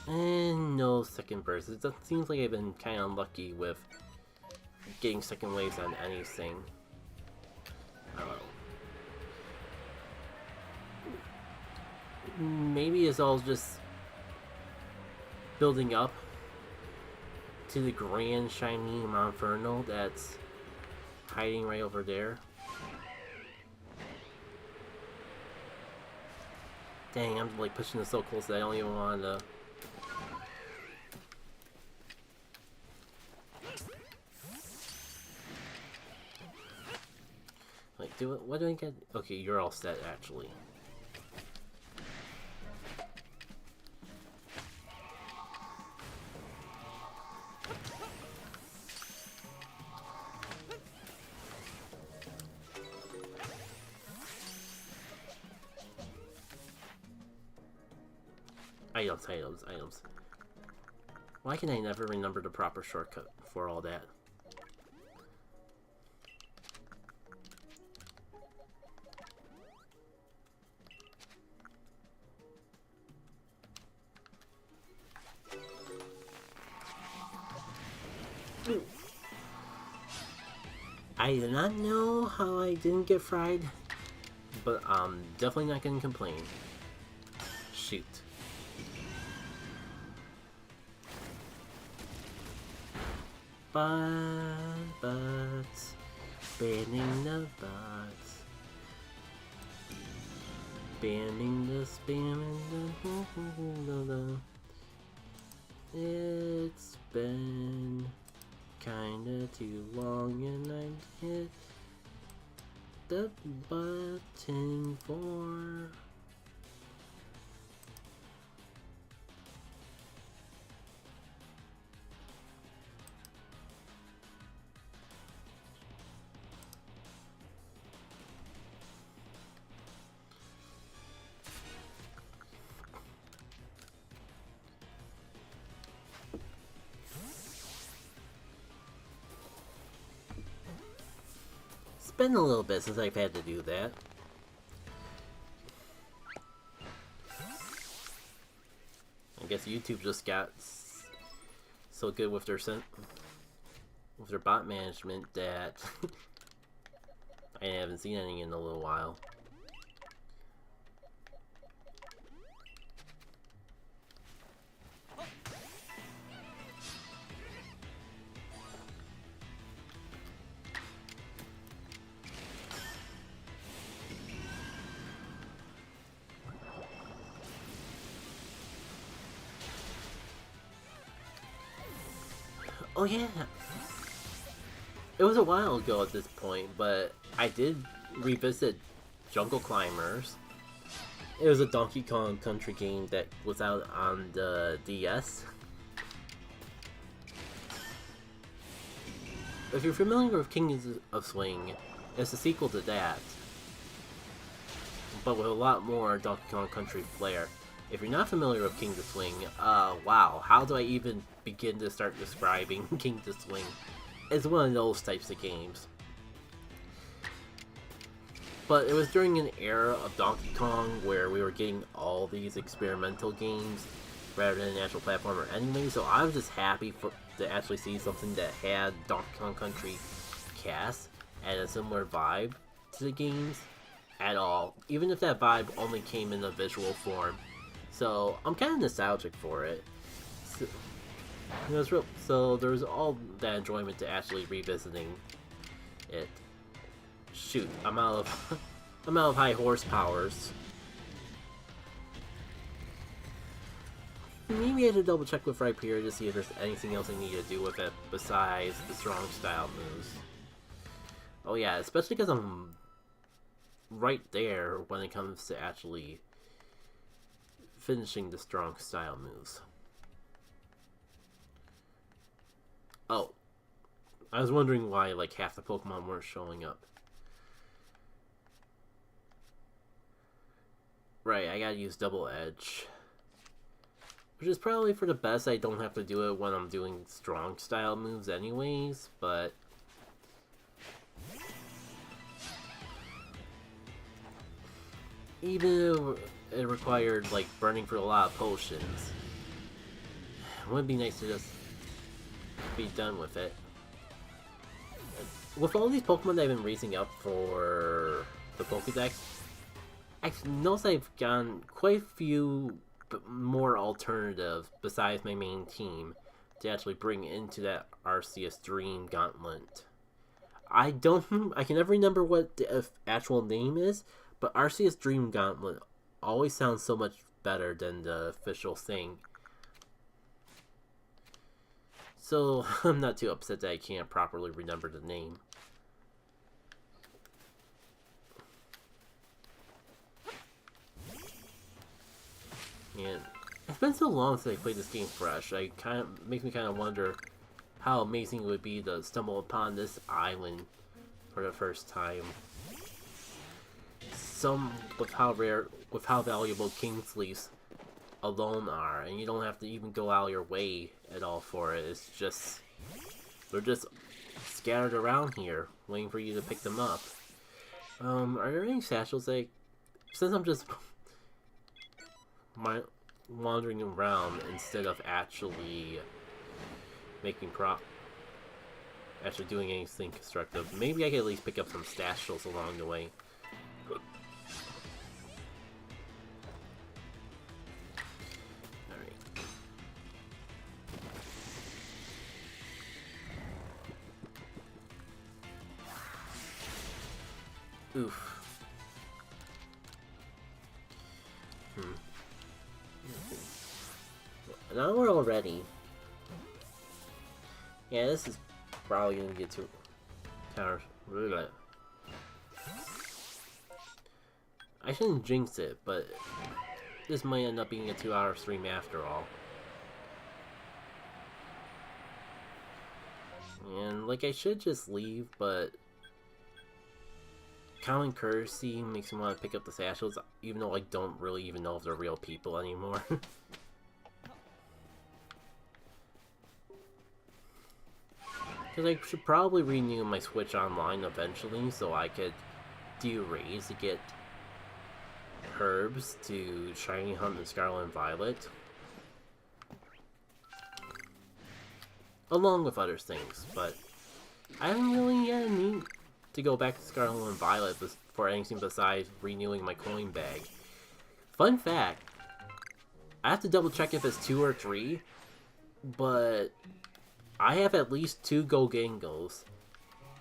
And no second burst. It seems like I've been kind of unlucky with getting second waves on anything. I don't know. Maybe it's all just building up to the grand shiny Monferno that's hiding right over there. Dang, I'm like pushing it so close that I don't even want to. Like, what do I get? Okay, you're all set actually. Items. Why can I never remember the proper shortcut for all that? I do not know how I didn't get fried, but I'm definitely not gonna complain. Shoot. Butts, banning the butts, banning the spam and the It's been kinda too long and I hit the button for been a little bit since I've had to do that. I guess YouTube just got so good with their bot management that I haven't seen any in a little while. Oh yeah, it was a while ago at this point, but I did revisit Jungle Climbers. It was a Donkey Kong Country game that was out on the DS. If you're familiar with Kings of Swing, it's a sequel to that, but with a lot more Donkey Kong Country flair. If you're not familiar with Kings of Swing, wow, how do I even begin to start describing Kings of Swing? It's one of those types of games. But it was during an era of Donkey Kong where we were getting all these experimental games rather than an actual platformer anyway, so I was just happy to actually see something that had Donkey Kong Country cast and a similar vibe to the games at all, even if that vibe only came in a visual form. So I'm kind of nostalgic for it. So there's all that enjoyment to actually revisiting it. Shoot, I'm out of high horsepowers. Maybe I should double check with Rhyperior to see if there's anything else I need to do with it besides the strong style moves. Oh yeah, especially because I'm right there when it comes to actually finishing the strong style moves. Oh, I was wondering why like half the Pokemon weren't showing up. Right, I gotta use Double Edge. Which is probably for the best. I don't have to do it when I'm doing strong style moves anyways, but even if it required like burning for a lot of potions, it would be nice to just be done with it. With all these Pokemon that I've been raising up for the Pokédex, I noticed I've gotten quite a few more alternatives besides my main team to actually bring into that Arceus Dream Gauntlet. I can never remember what the actual name is, but Arceus Dream Gauntlet always sounds so much better than the official thing. So I'm not too upset that I can't properly remember the name. And it's been so long since I played this game fresh. Makes me kind of wonder how amazing it would be to stumble upon this island for the first time. With how valuable Kingsleys alone are, and you don't have to even go out of your way at all for it. It's just they're just scattered around here, waiting for you to pick them up. Are there any satchels that, since I'm just wandering around instead of actually actually doing anything constructive, maybe I can at least pick up some satchels along the way. Oof. Now we're all ready. Yeah, this is probably gonna get too tower. I shouldn't jinx it, but this might end up being a 2-hour stream after all. And like I should just leave, but common courtesy makes me want to pick up the satchels, even though I don't really even know if they're real people anymore. Because I should probably renew my Switch Online eventually so I could do raids to get herbs to Shiny Hunt and Scarlet and Violet. Along with other things, but I haven't really had a need to go back to Scarlet and Violet for anything besides renewing my coin bag. Fun fact, I have to double check if it's 2 or 3, but I have at least 2 Gengos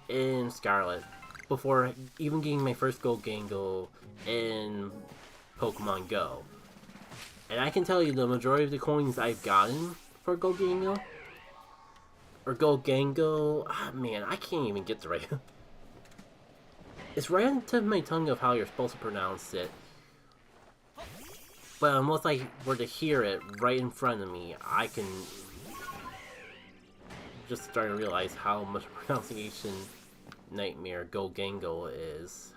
in Scarlet before even getting my first Gengo in Pokemon Go. And I can tell you the majority of the coins I've gotten for Gengo or Gengo, man, I can't even get the right. It's right on the tip of my tongue of how you're supposed to pronounce it. But unless I were to hear it right in front of me, I can just start to realize how much pronunciation nightmare Gengo is.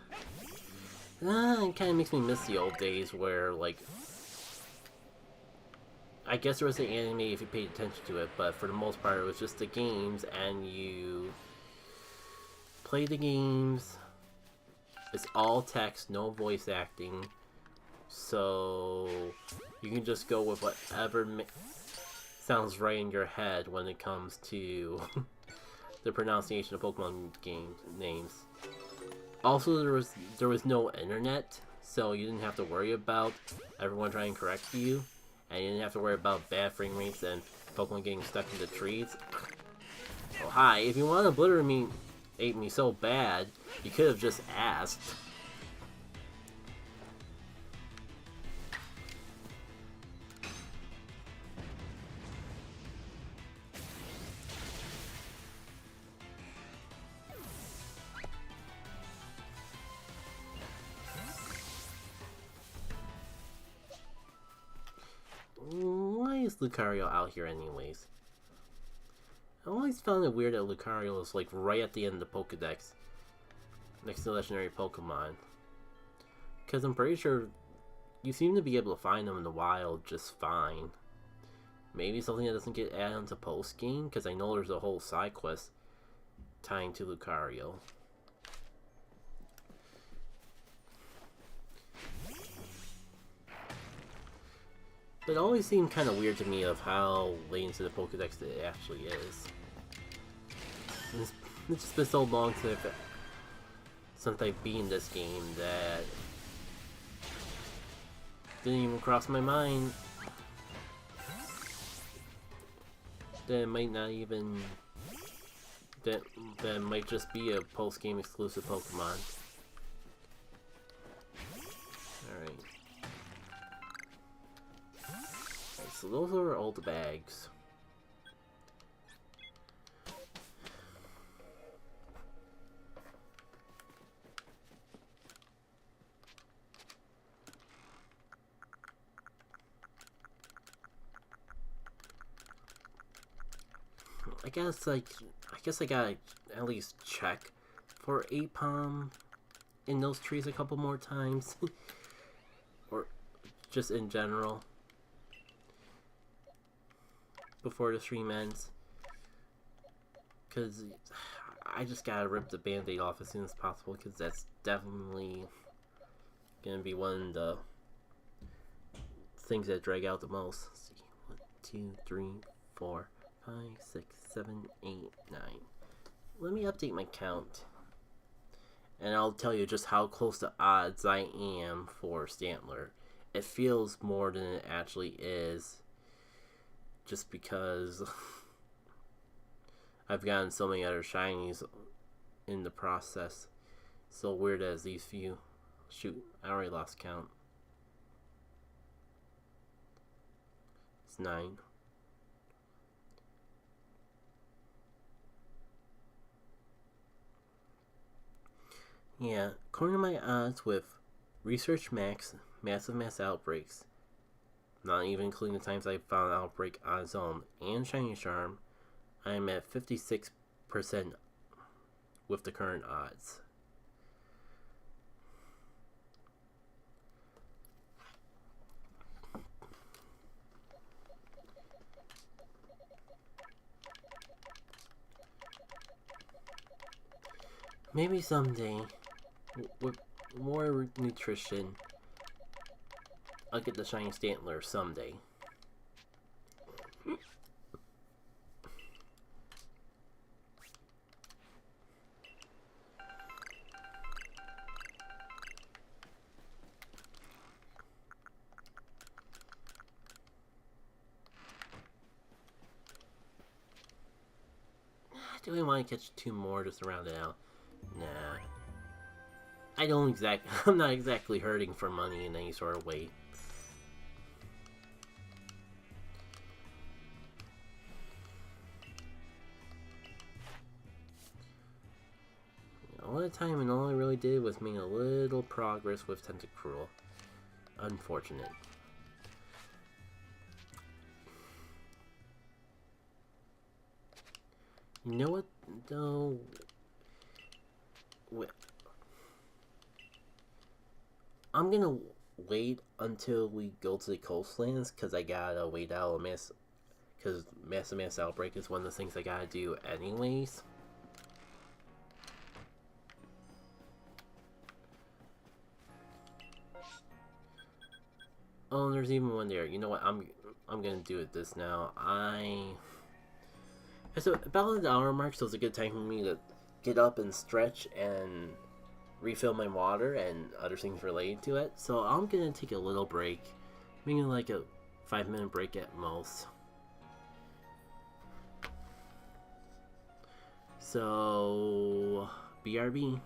It kind of makes me miss the old days where, like, I guess there was an anime if you paid attention to it, but for the most part it was just the games, and you play the games. It's all text, no voice acting, so you can just go with whatever sounds right in your head when it comes to the pronunciation of Pokemon game names. Also, there was no internet, so you didn't have to worry about everyone trying to correct you, and you didn't have to worry about bad frame rates and Pokemon getting stuck in the trees. Oh hi, if you want to obliterate me so bad, you could have just asked. Why is Lucario out here anyways? I always found it weird that Lucario is like right at the end of the Pokedex, next to legendary Pokemon. Because I'm pretty sure you seem to be able to find them in the wild just fine. Maybe something that doesn't get added onto post-game, because I know there's a whole side quest tying to Lucario. But it always seemed kind of weird to me of how late into the Pokedex it actually is. It's just been so long since I've beaten this game that didn't even cross my mind that it might not even that it might just be a post-game exclusive Pokemon. Alright. So those are all the bags. I guess I gotta at least check for Apom in those trees a couple more times. Or just in general. Before the stream ends. Because I just gotta rip the band-aid off as soon as possible, because that's definitely gonna be one of the things that drag out the most. Let's see. 1, 2, 3, 4, 5, 6, 7, 8, 9. Let me update my count. And I'll tell you just how close to odds I am for Stantler. It feels more than it actually is. Just because I've gotten so many other shinies in the process. So weird as these few. Shoot, I already lost count. It's 9. Yeah, according to my odds with Research Max, Massive Mass Outbreaks, not even including the times I found Outbreak on its own, and Shiny Charm, I'm at 56% with the current odds. Maybe someday, with more nutrition, I'll get the shiny Stantler someday. Do we want to catch 2 more just to round it out? Nah. I'm not exactly hurting for money in any sort of way. All the time, and all I really did was make a little progress with Tentacruel. Unfortunate. You know what, though? I'm gonna wait until we go to the Coastlands, because I gotta wait out because Mass Outbreak is one of the things I gotta do anyways. Oh, there's even one there. You know what? I'm gonna do it this now. It's about the hour mark, so it's a good time for me to get up and stretch and refill my water and other things related to it. So I'm gonna take a little break, maybe like a 5-minute break at most. So BRB.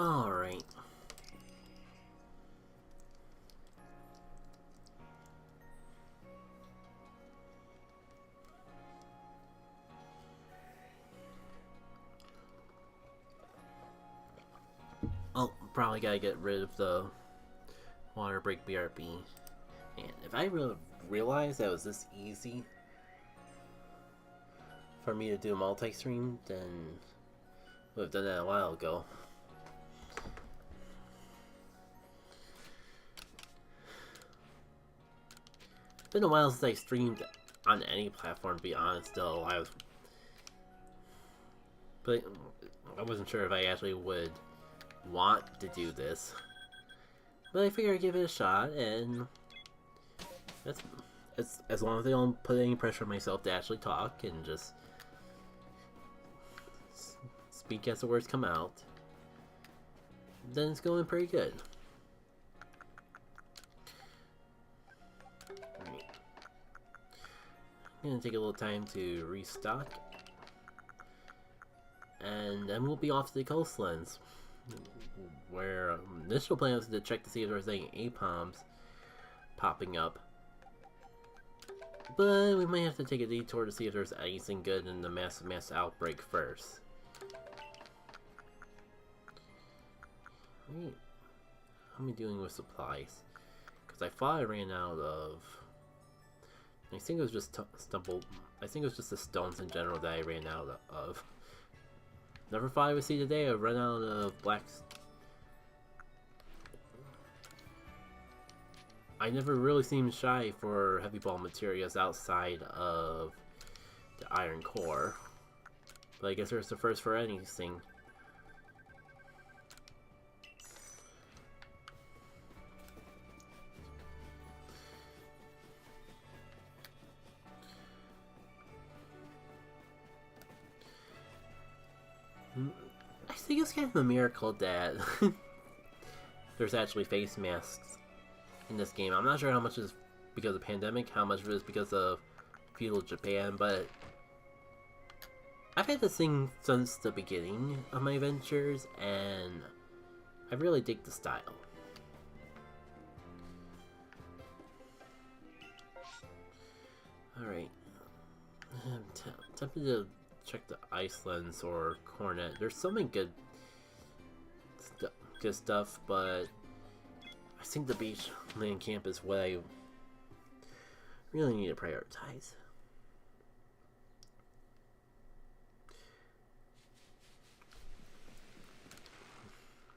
Alright. Oh, probably gotta get rid of the water break BRB. And if I realized that it was this easy for me to do a multi-stream, then I would have done that a while ago. It's been a while since I streamed on any platform, to be honest, though. But I wasn't sure if I actually would want to do this. But I figured I'd give it a shot, and it's as long as I don't put any pressure on myself to actually talk and just speak as the words come out, then it's going pretty good. Right. I'm gonna take a little time to restock, and then we'll be off to the Coastlands, where initial plan was to check to see if there's any APOMs popping up. But we might have to take a detour to see if there's anything good in the mass outbreak first. Right. How am I doing with supplies? Because I thought I ran out of... I think it was just I think it was just the stones in general that I ran out of. Never thought I would see the day I run out of black... I never really seemed shy for heavy ball materials outside of the iron core. But I guess there's the first for anything. I think it's kind of a miracle that there's actually face masks in this game. I'm not sure how much is because of the pandemic, how much of it is because of feudal Japan, but I've had this thing since the beginning of my ventures, and I really dig the style. Alright. I'm tempted to check the Icelands or Cornet. There's so many good stuff, but I think the beach land camp is what I really need to prioritize.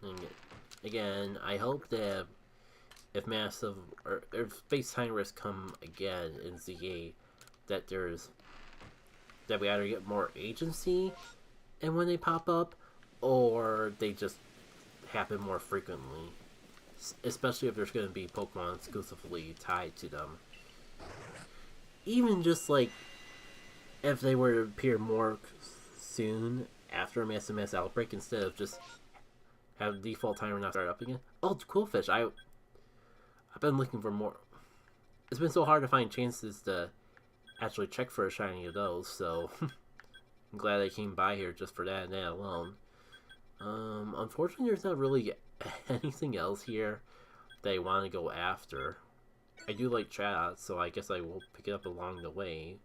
And again, I hope that if massive or if space time risks come again in ZA, that we either get more agency and when they pop up, or they just happen more frequently. Especially if there's going to be Pokemon exclusively tied to them. Even just like if they were to appear more soon after a mass outbreak instead of just have the default timer not start up again. Oh, Quillfish! I've been looking for more. It's been so hard to find chances to actually check for a shiny of those, so I'm glad I came by here just for that and that alone. Unfortunately, there's not really anything else here that I want to go after. I do like chat, so I guess I will pick it up along the way.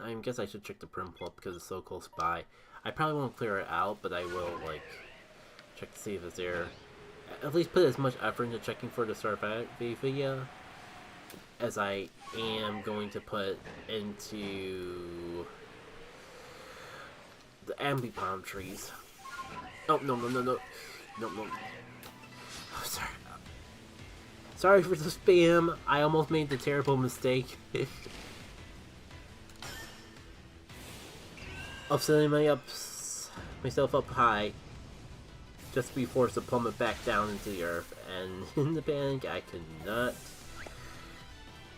I guess I should check the Primplop because it's so close by. I probably won't clear it out, but I will, like, check to see if it's there. At least put as much effort into checking for the Sarvavia as I am going to put into the Ambipom trees. Oh, no. No. Oh, sorry. Sorry for the spam. I almost made the terrible mistake of setting myself up high just to be forced to plummet back down into the earth, and in the panic I could not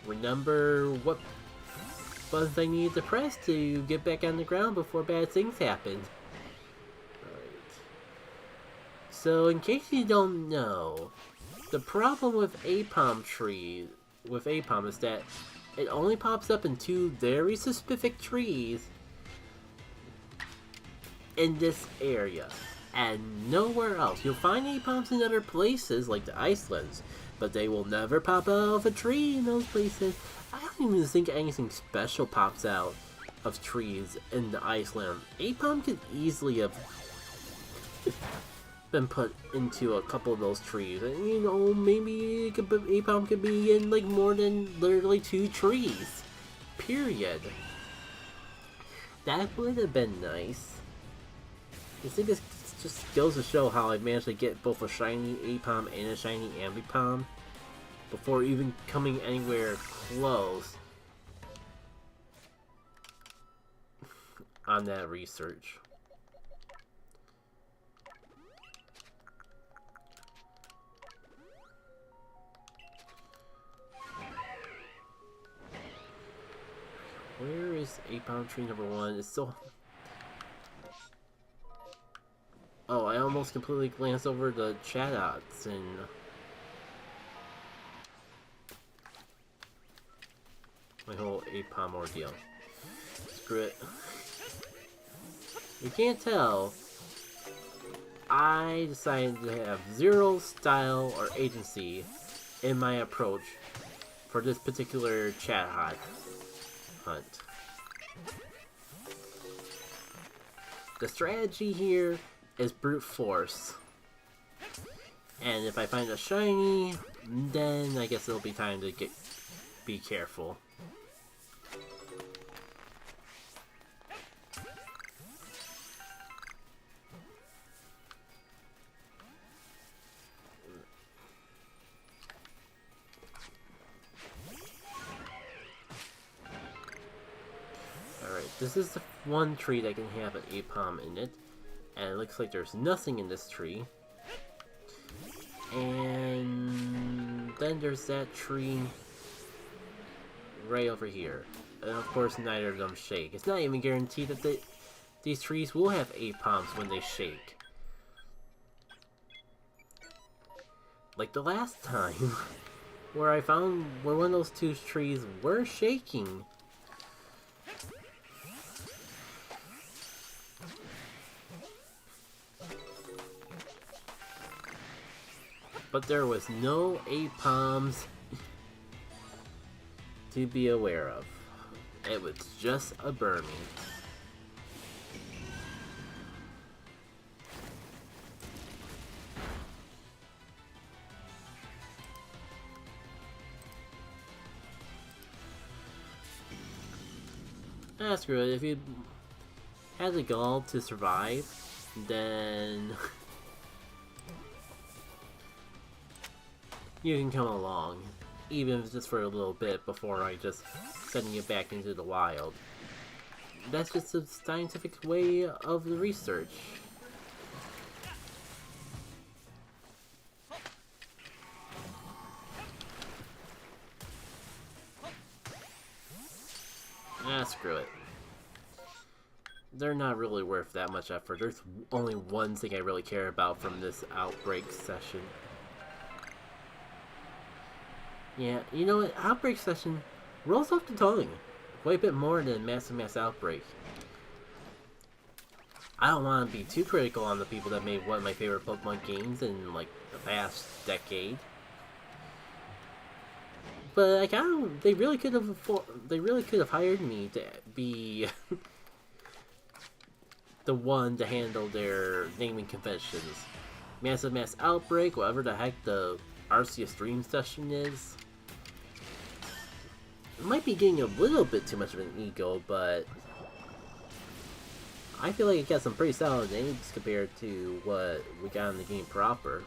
remember what buttons I needed to press to get back on the ground before bad things happened. Right. So in case you don't know, The problem with Apom is that it only pops up in 2 very specific trees in this area, and nowhere else. You'll find Apoms in other places, like the Icelands, but they will never pop out of a tree in those places. I don't even think anything special pops out of trees in the Iceland. Apom could easily have been put into a couple of those trees, and you know, maybe Apom could be in like more than literally 2 trees. Period. That would have been nice. I think this just goes to show how I managed to get both a shiny Apom and a shiny Ambipom before even coming anywhere close on that research. Where is Apom tree number 1? It's still... Oh, I almost completely glanced over the chat outs and... my whole Apom ordeal. Screw it. You can't tell. I decided to have 0 style or agency in my approach for this particular chat hunt. The strategy here is brute force, and if I find a shiny, then I guess it'll be time to be careful. Alright, this is the one tree that can have an Apom in it. And it looks like there's nothing in this tree. And then there's that tree right over here. And of course neither of them shake. It's not even guaranteed that these trees will have Apoms when they shake. Like the last time, where I found where one of those 2 trees were shaking. But there was no Apoms to be aware of. It was just a Burmy. Ah, screw it. If you had the gall to survive, then you can come along, even if it's just for a little bit before I just sending it back into the wild. That's just a scientific way of the research. Ah, screw it. They're not really worth that much effort. There's only one thing I really care about from this Outbreaks session. Yeah, you know what? Outbreak session rolls off the tongue quite a bit more than Mass Outbreak. I don't want to be too critical on the people that made one of my favorite Pokemon games in like the past decade. But like, they really could have hired me to be the one to handle their naming conventions. Mass Outbreak, whatever the heck the Arceus Dream session is. It might be getting a little bit too much of an ego, but I feel like it got some pretty solid names compared to what we got in the game proper.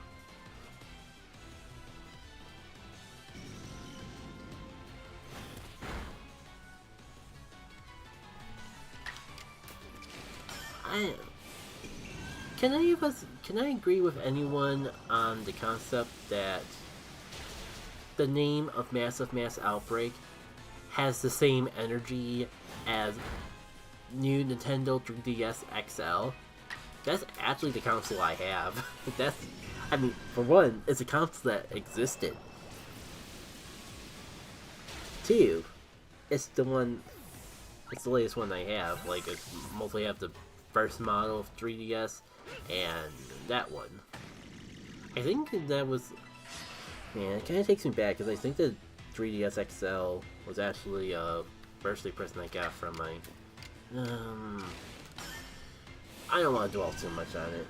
Can I agree with anyone on the concept that the name of Mass Outbreak has the same energy as new Nintendo 3DS XL? That's actually the console I have. I mean, for one, it's a console that existed. Two, it's the one, it's the latest one I have. Like, I mostly have the first model of 3DS and that one. I think that was, man, it kind of takes me back because I think the 3DS XL was actually a birthday present I got from my, I don't want to dwell too much on it.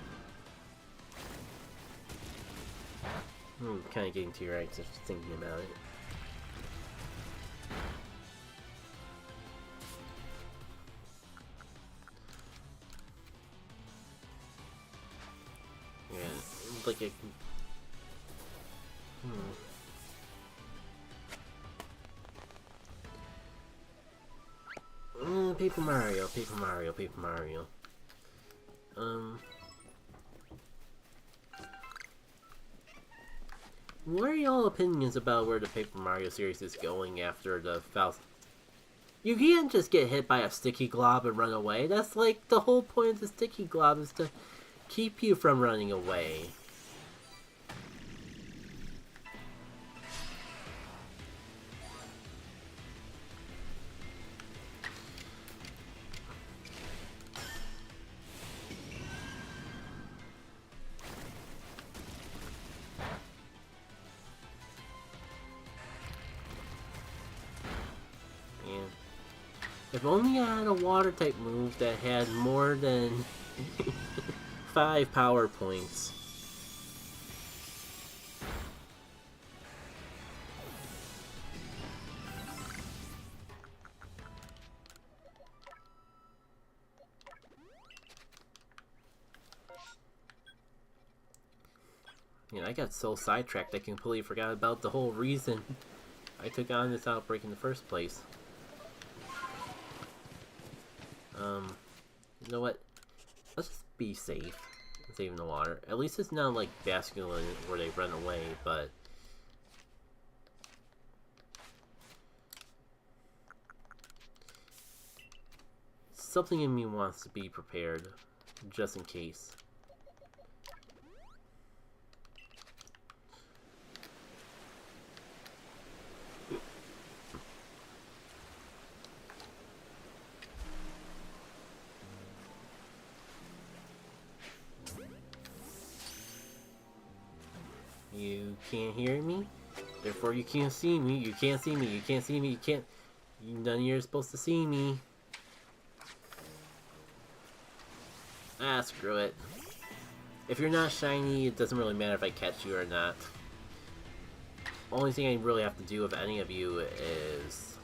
I'm kind of getting too right just thinking about it. Yeah, like a... Paper Mario, Paper Mario, Paper Mario. What are y'all opinions about where the Paper Mario series is going after the Faust? You can't just get hit by a sticky glob and run away. That's like the whole point of the sticky glob is to keep you from running away. If only I had a water type move that had more than 5 power points. You know, I got so sidetracked I completely forgot about the whole reason I took on this outbreak in the first place. You know what? Let's just be safe. Saving the water. At least it's not like Basculin where they run away, but... something in me wants to be prepared, just in case. You can't hear me, therefore you can't see me. You can't see me. You can't see me. You can't. None of you are supposed to see me. Ah, screw it. If you're not shiny, it doesn't really matter if I catch you or not. Only thing I really have to do with any of you is...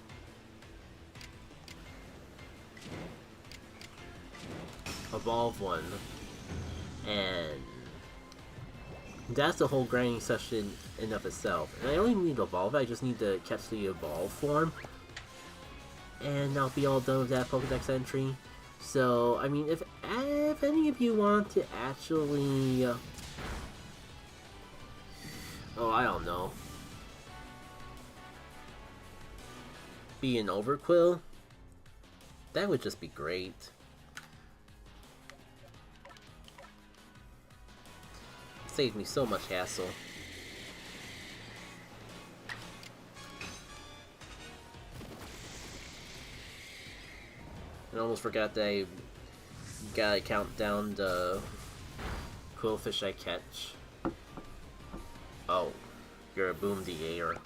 evolve one. And... that's the whole grinding session in of itself. And I don't even need to evolve, I just need to catch the evolve form. And I'll be all done with that Pokedex entry. So, I mean, if any of you want to actually... oh, I don't know. Be an Overquill? That would just be great. Saved me so much hassle. I almost forgot that I gotta count down the quillfish I catch. Oh, you're a boom DAer.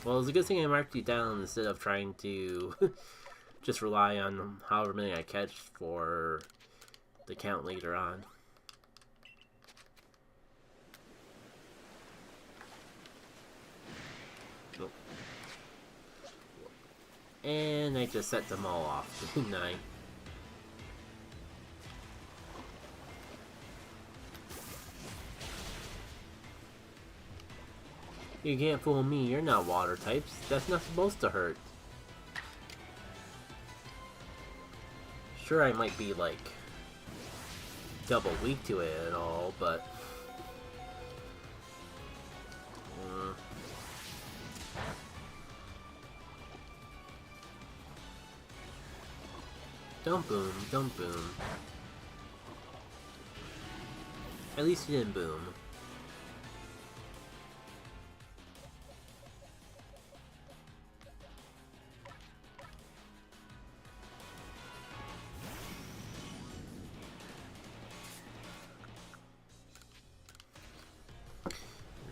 Well, it's a good thing I marked you down instead of trying to just rely on however many I catch for the count later on. And I just set them all off, didn't I? You can't fool me, you're not water types. That's not supposed to hurt. Sure, I might be, like, double weak to it and all, but... don't boom, don't boom. At least you didn't boom.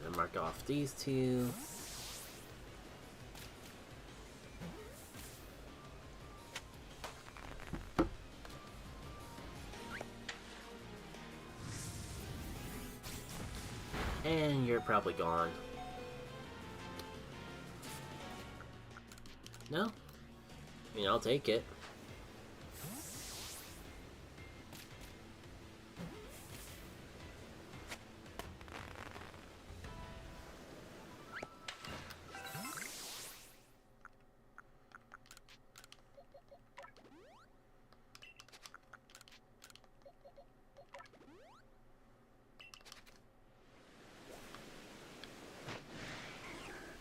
And mark off these two. And you're probably gone. No? I mean, I'll take it.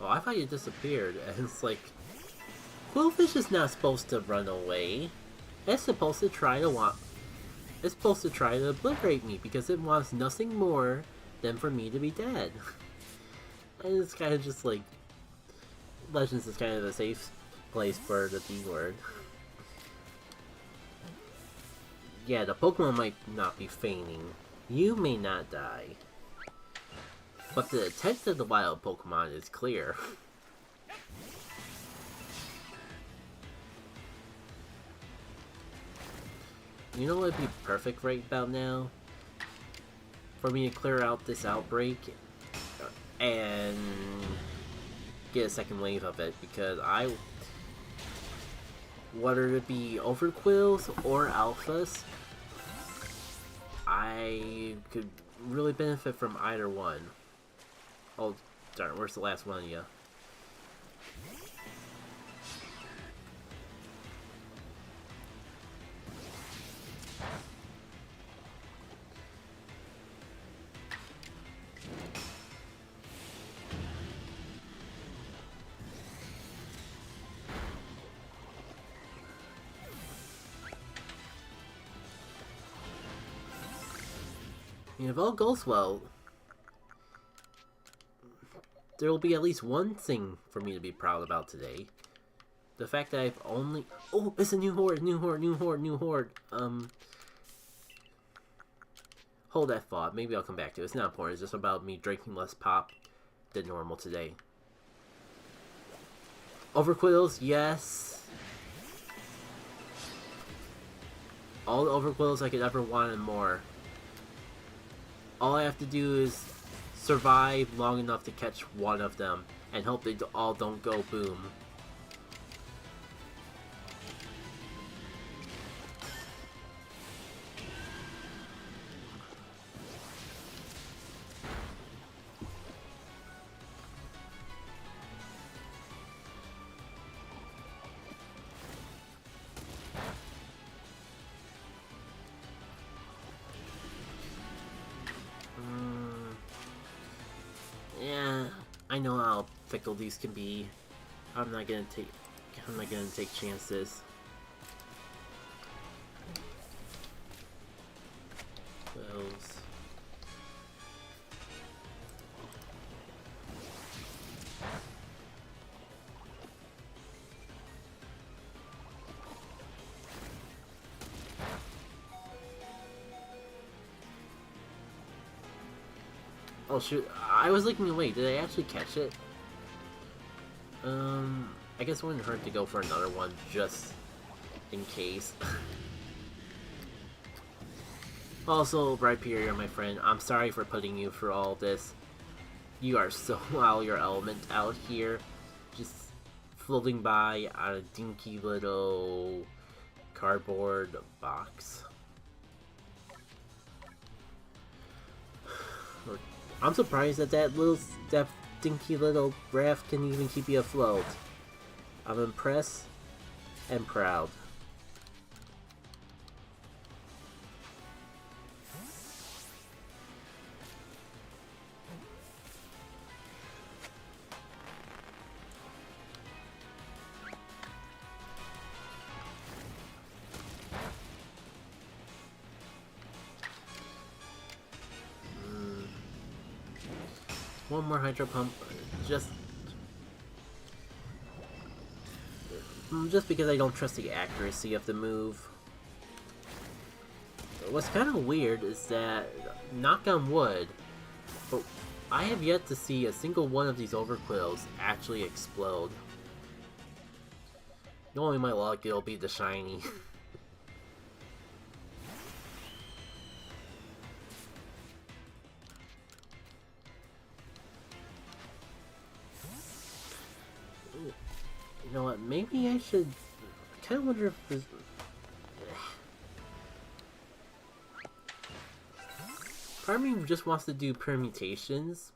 Oh, I thought you disappeared, and it's like... Quillfish is not supposed to run away. It's supposed to try to It's supposed to try to obliterate me, because it wants nothing more than for me to be dead. And it's kind of just like... Legends is kind of a safe place for the B-word. Yeah, the Pokemon might not be feigning. You may not die. But the intent of the wild Pokemon is clear. You know what would be perfect right about now? For me to clear out this outbreak and get a second wave of it, because whether it be Overquills or Alphas, I could really benefit from either one. Oh, darn, where's the last one of you? If all goes well, there will be at least one thing for me to be proud about today. The fact that I've only... Oh, it's a new horde, new horde, new horde, new horde. Hold that thought. Maybe I'll come back to it. It's not important. It's just about me drinking less pop than normal today. Overquills, yes. All the Overquills I could ever want and more. All I have to do is survive long enough to catch one of them and hope they all don't go boom. I know how fickle these can be. I'm not gonna take chances. Those. Oh shoot, I was looking away. Did I actually catch it? I guess it wouldn't hurt to go for another one, just in case. Also, Rhyperior, my friend, I'm sorry for putting you through all this. You are so out of your element out here, just floating by on a dinky little cardboard box. I'm surprised that that dinky little raft can even keep you afloat. I'm impressed and proud. One more Hydro Pump, just because I don't trust the accuracy of the move. What's kind of weird is that, knock on wood, but I have yet to see a single one of these overquills actually explode. Knowing my luck, it'll be the shiny. You know what, maybe I should... I kind of wonder if this... Part of me just wants to do permutations.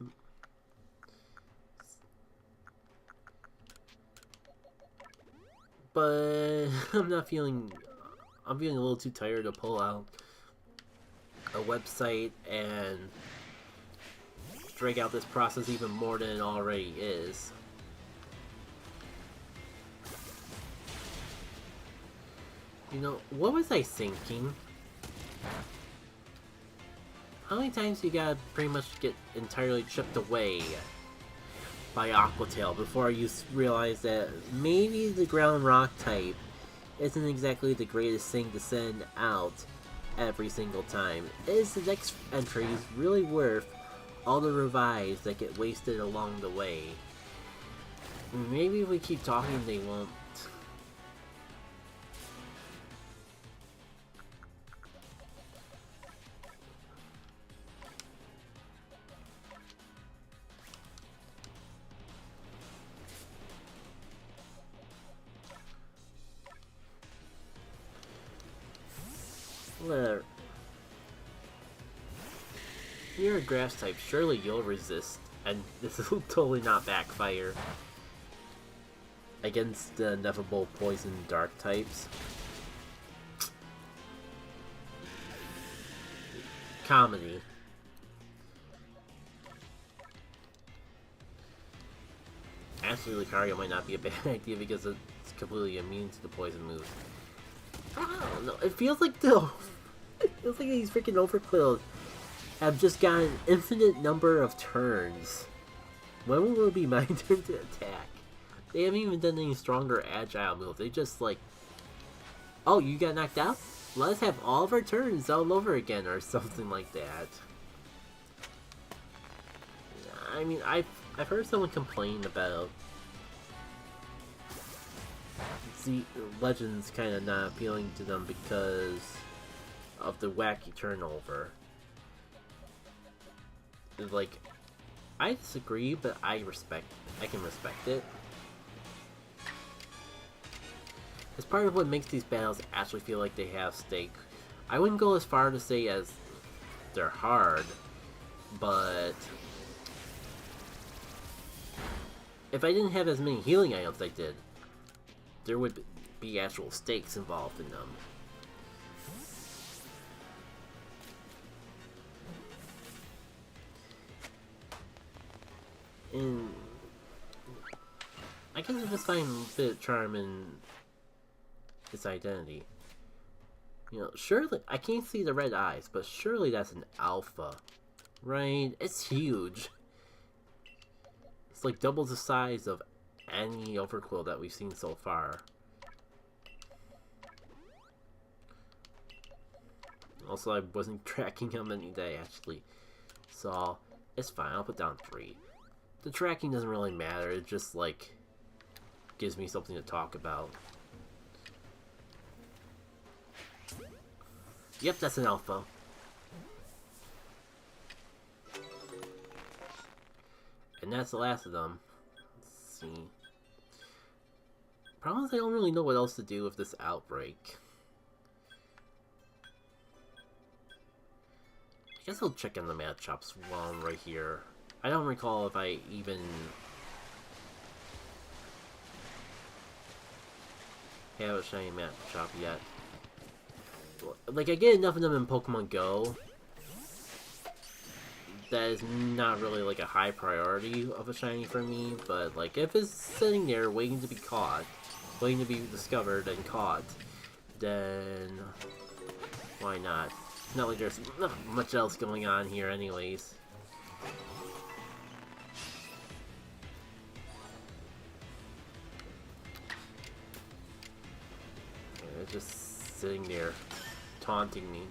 But I'm not feeling... I'm feeling a little too tired to pull out a website and drag out this process even more than it already is. You know, what was I thinking? How many times you gotta pretty much get entirely chipped away by Aquatail before you realize that maybe the ground rock type isn't exactly the greatest thing to send out every single time? Is the next entries really worth all the revives that get wasted along the way? Maybe if we keep talking they won't. Whatever. You're a grass type, surely you'll resist, and this will totally not backfire against the ineffable poison dark types. Comedy. Actually, Lucario might not be a bad idea because it's completely immune to the poison moves. I don't know, it feels like these freaking overquills have just got an infinite number of turns. When will it be my turn to attack? They haven't even done any stronger agile moves. They just like, oh, you got knocked out? Let's have all of our turns all over again or something like that. I mean, I've heard someone complain about the Legends kind of not appealing to them because of the wacky turnover. Like, I disagree, but I can respect it. It's part of what makes these battles actually feel like they have stake. I wouldn't go as far to say as they're hard, but if I didn't have as many healing items as I did, there would be actual stakes involved in them. And I guess I just find a bit of charm in its identity. You know, surely, I can't see the red eyes, but surely that's an alpha, right? It's huge. It's like double the size of any overquill that we've seen so far. Also, I wasn't tracking how many they actually saw. It's fine, I'll put down 3. The tracking doesn't really matter, it just, like, gives me something to talk about. Yep, that's an alpha. And that's the last of them. Let's see. Problem is I don't really know what else to do with this outbreak. I guess I'll check in the matchups while I'm right here. I don't recall if I even have a shiny matchup yet. Like, I get enough of them in Pokemon Go that is not really like a high priority of a shiny for me, but like if it's sitting there waiting to be caught, waiting to be discovered and caught, then why not? Not like there's not much else going on here anyways. just sitting there, taunting me.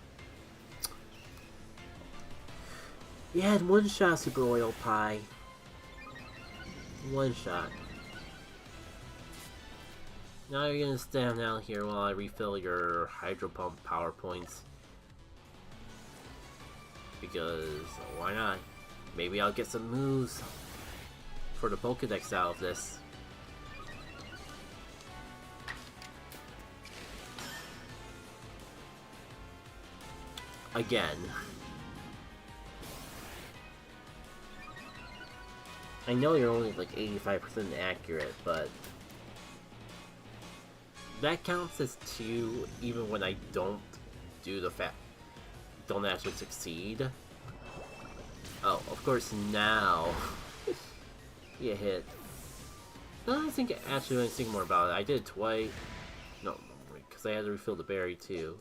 You had one shot, Super Royal Pie. One shot. Now you're gonna stand out here while I refill your hydro pump power points. Because why not? Maybe I'll get some moves for the Pokédex out of this. Again. I know you're only like 85% accurate, but that counts as 2 even when I don't do don't actually succeed. Oh, of course now you hit. No, I think actually when I think more about it, I did it twice. No, because I had to refill the berry too.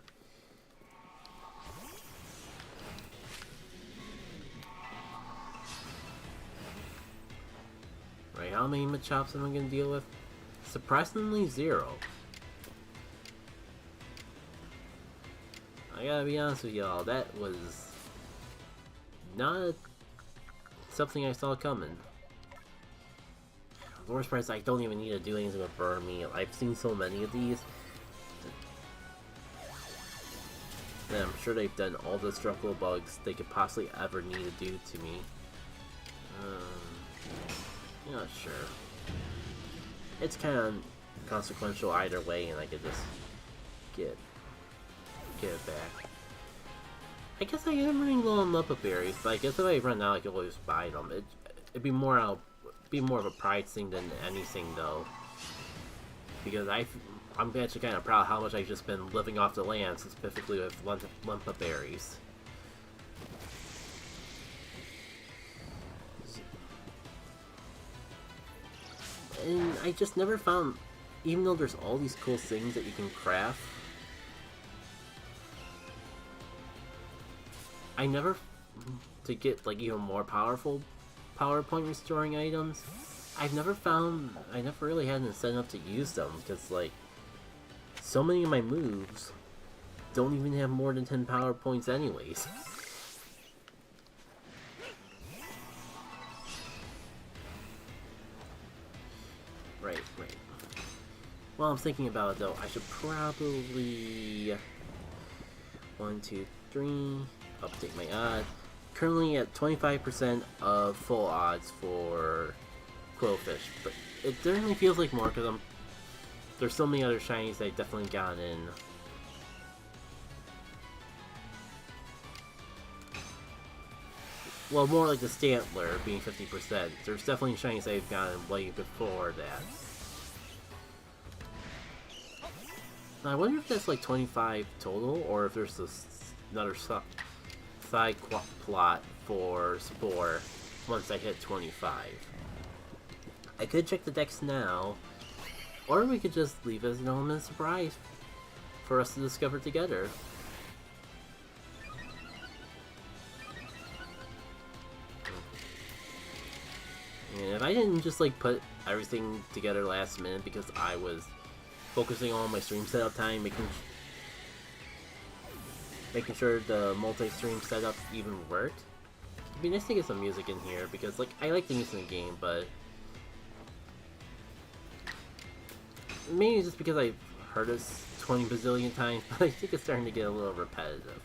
Right, how many Machops am I going to deal with? Surprisingly, 0. I gotta be honest with y'all, that was not something I saw coming. The worst part is I don't even need to do anything with Burmy. I've seen so many of these. And I'm sure they've done all the structural bugs they could possibly ever need to do to me. Not sure. It's kind of consequential either way, and I could just get it back. I guess I am running low on Leppa berries, but I guess if I run out, I could always buy them. It'd be more of a pride thing than anything, though, because I'm actually kind of proud how much I've just been living off the land, specifically with Leppa berries. And I just never found, even though there's all these cool things that you can craft, I never, to get like even more powerful PowerPoint restoring items, I never really had an incentive to use them, because like, so many of my moves don't even have more than 10 power points anyways. Right. While I'm thinking about it though, I should probably 1, 2, 3 update my odds. Currently at 25% of full odds for Quillfish, but it definitely feels like more because there's so many other shinies that I definitely got in. Well, more like the Stantler being 50%. There's definitely shinies I've gotten way before that. Now, I wonder if that's like 25 total, or if there's another side plot for Spore once I hit 25. I could check the decks now, or we could just leave it as an element of surprise for us to discover together. And if I didn't just like put everything together last minute because I was focusing on my stream setup time, making sure the multi-stream setup even worked, it'd be nice to get some music in here because like I like the music in the game, but maybe just because I've heard it 20 bazillion times, but I think it's starting to get a little repetitive.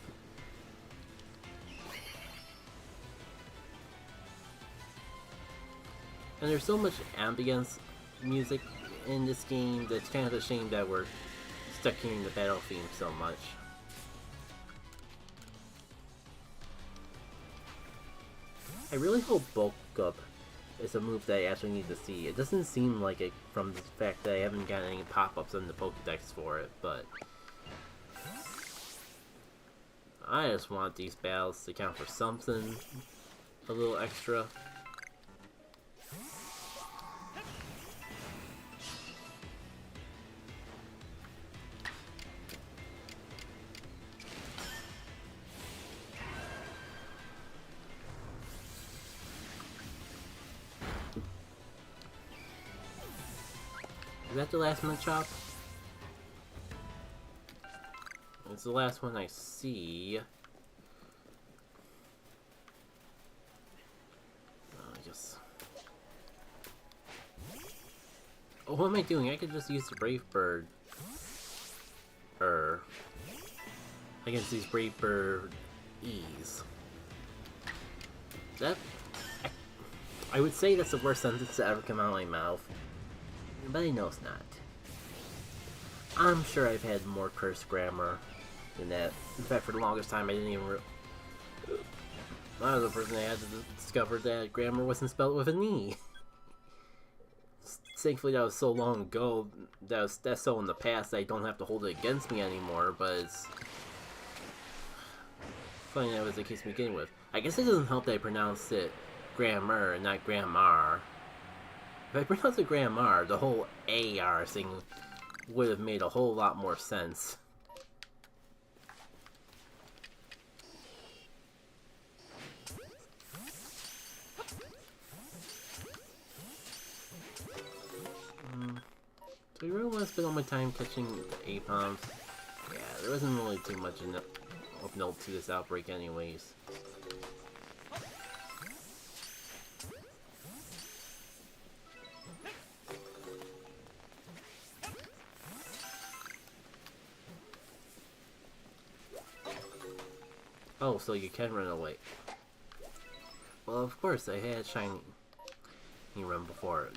And there's so much ambience music in this game that it's kind of a shame that we're stuck hearing the battle theme so much. I really hope Bulk Up is a move that I actually need to see. It doesn't seem like it from the fact that I haven't gotten any pop-ups in the Pokédex for it, but I just want these battles to count for something a little extra. Is that the last Machop? It's the last one I see. I guess. Oh, what am I doing? I could just use the Brave Bird. I can just use Brave Bird ease. That. I would say that's the worst sentence to ever come out of my mouth. But I know it's not. I'm sure I've had more cursed grammar than that. In fact, for the longest time, I didn't even I was the person that had to discover that grammar wasn't spelled with an E. Thankfully, that was so long ago. That's so in the past that I don't have to hold it against me anymore, but it's funny that was the case to begin with. I guess it doesn't help that I pronounced it grammar and not grammar. If I pronounced it grammar, the whole AR thing would have made a whole lot more sense. So I really want to spend all my time catching Apoms. Yeah, there wasn't really too much of note to this outbreak anyways. Oh, so you can run away. Well, of course, I had Shiny Run before.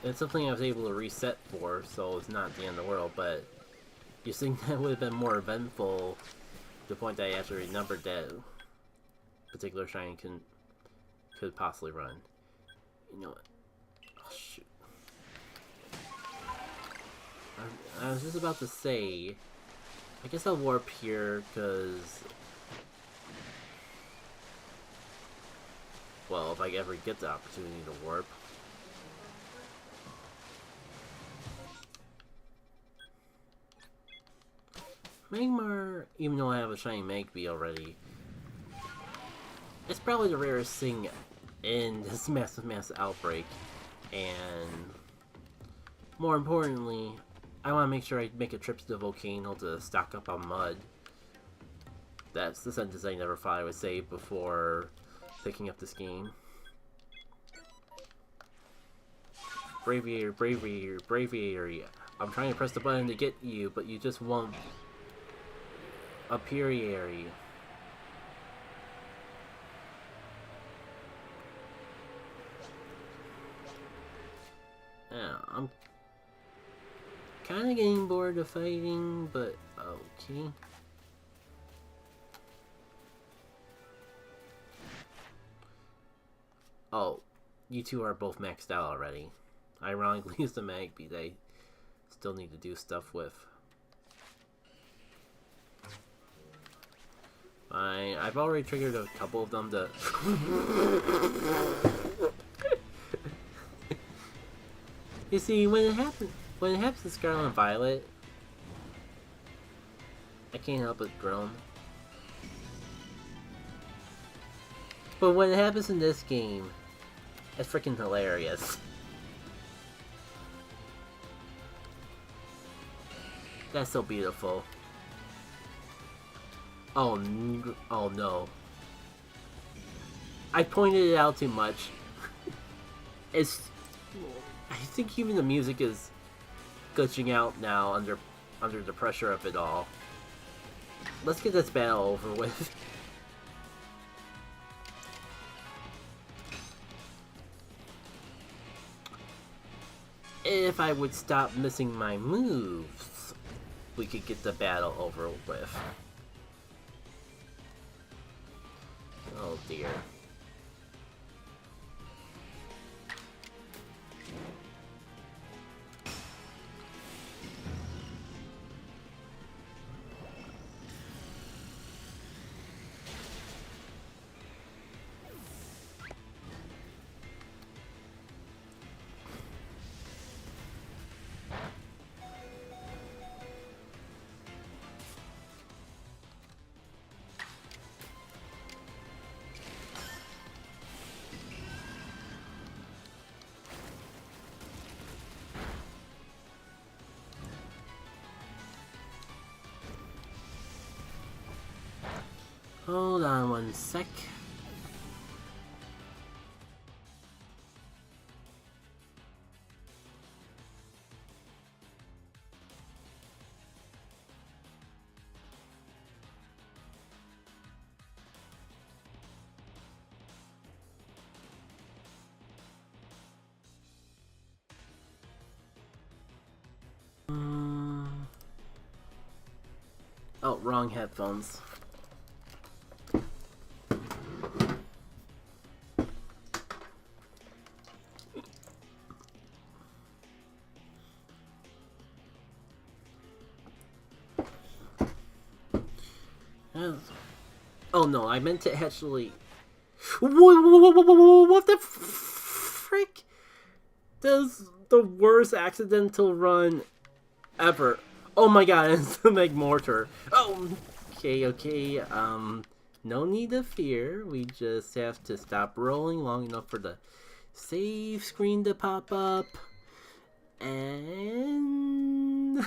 It's something I was able to reset for, so it's not the end of the world, but you think that would have been more eventful to the point that I actually remembered that particular Shiny could possibly run. You know what? Oh, shoot. I was just about to say, I guess I'll warp here, because, well, if I ever get the opportunity to warp. Magmar, even though I have a shiny Magby already, it's probably the rarest thing in this massive outbreak, and more importantly, I want to make sure I make a trip to the volcano to stock up on mud. That's the sentence I never thought I would say before picking up this game. Braviator, Braviator, Braviator. I'm trying to press the button to get you, but you just won't. Aperiary. Yeah, I'm kind of getting bored of fighting, but okay. Oh, you two are both maxed out already. Ironically, it's the Magby they still need to do stuff with. I've already triggered a couple of them to... You see, when it happens to Scarlet and Violet, I can't help but groan. But when it happens in this game, it's freaking hilarious. That's so beautiful. Oh no. I pointed it out too much. I think even the music is glitching out now under the pressure of it all. Let's get this battle over with. If I would stop missing my moves, we could get the battle over with. Oh dear. Hold on one sec. Oh, wrong headphones. Oh no, I meant to actually. What the frick? That's the worst accidental run ever. Oh my god, it's the McMortar. Oh, okay. No need to fear. We just have to stop rolling long enough for the save screen to pop up. And...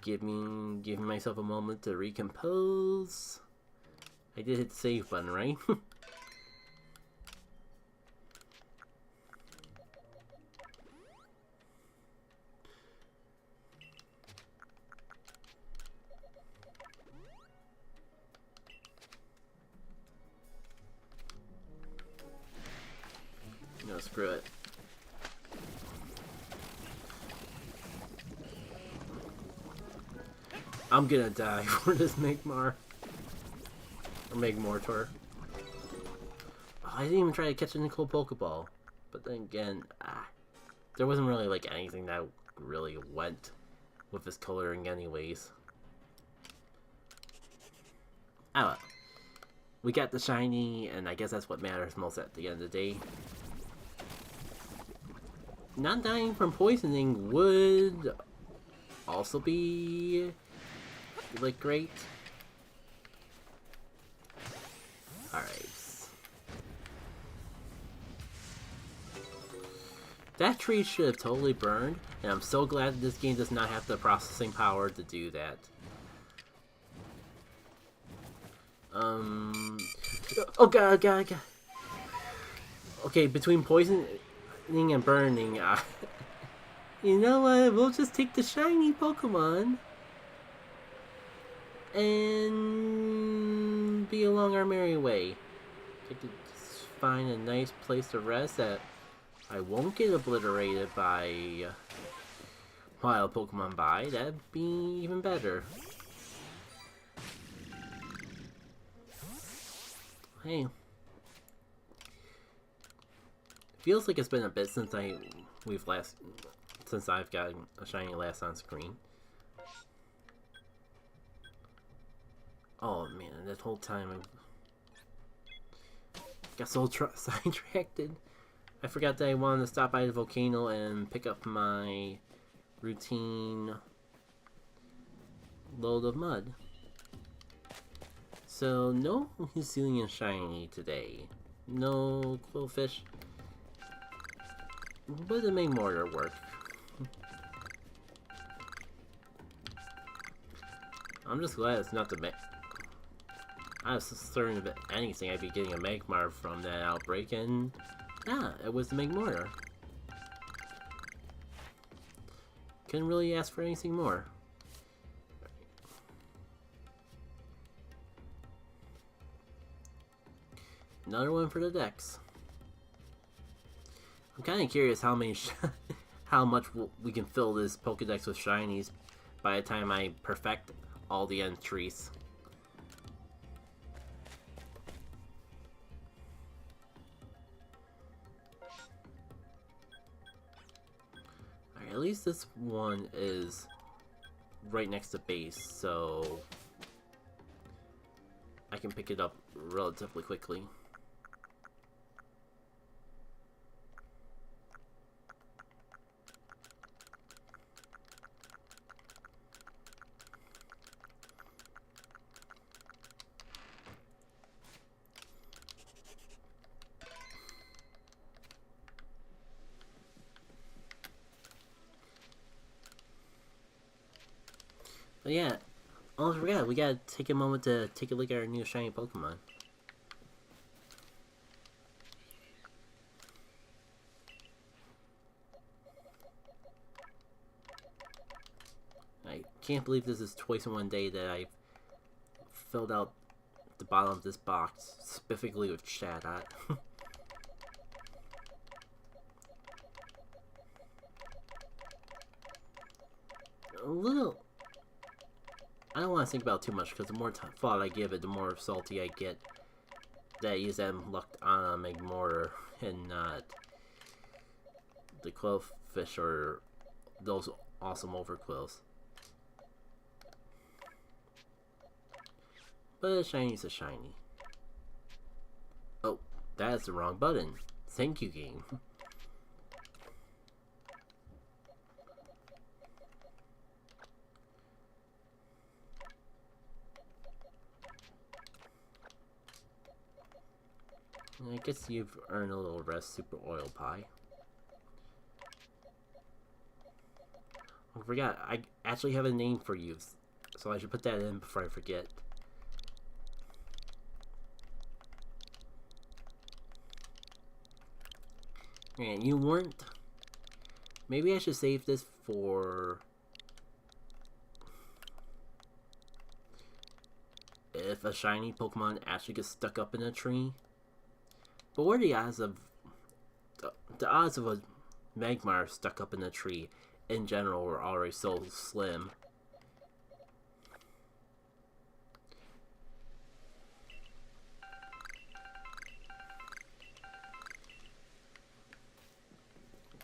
giving myself a moment to recompose. I did hit the save button, right? No, screw it. I'm gonna die for this Magmar. Or Magmortar. Oh, I didn't even try to catch a Nickel Pokeball. But then again, there wasn't really like anything that really went with his coloring anyways. Oh well. We got the shiny, and I guess that's what matters most at the end of the day. Not dying from poisoning would also be like great. Alright. That tree should have totally burned, and I'm so glad that this game does not have the processing power to do that. Oh god. Okay, between poisoning and burning, you know what? We'll just take the shiny Pokemon and be along our merry way. Get to find a nice place to rest that I won't get obliterated by wild Pokemon by. That'd be even better. Hey. Feels like it's been a bit since I've gotten a shiny last on screen. Oh man, that whole time I got so sidetracked. I forgot that I wanted to stop by the volcano and pick up my routine load of mud. So no Hisuian shiny today. No Quillfish. But the Magmortar work. I'm just glad it's not the I was certain of anything I'd be getting a Magmar from that outbreak, and it was the Magmortar. Couldn't really ask for anything more. Another one for the decks. I'm kind of curious how many, how much we can fill this Pokedex with shinies by the time I perfect all the entries. Alright, at least this one is right next to base, so I can pick it up relatively quickly. But yeah, almost forgot, we gotta take a moment to take a look at our new shiny Pokemon. I can't believe this is twice in one day that I filled out the bottom of this box specifically with Shadow. A little. I don't want to think about it too much because the more thought I give it, the more salty I get that I use them lucked on a Magmortar and not the Quillfish or those awesome Overquills. But a shiny's a shiny. Oh, that is the wrong button. Thank you, game. I guess you've earned a little rest, Super Oil Pie. I forgot, I actually have a name for you, so I should put that in before I forget. And you weren't... Maybe I should save this for... if a shiny Pokemon actually gets stuck up in a tree. But what are the odds of... The odds of a Magmar stuck up in a tree in general were already so slim.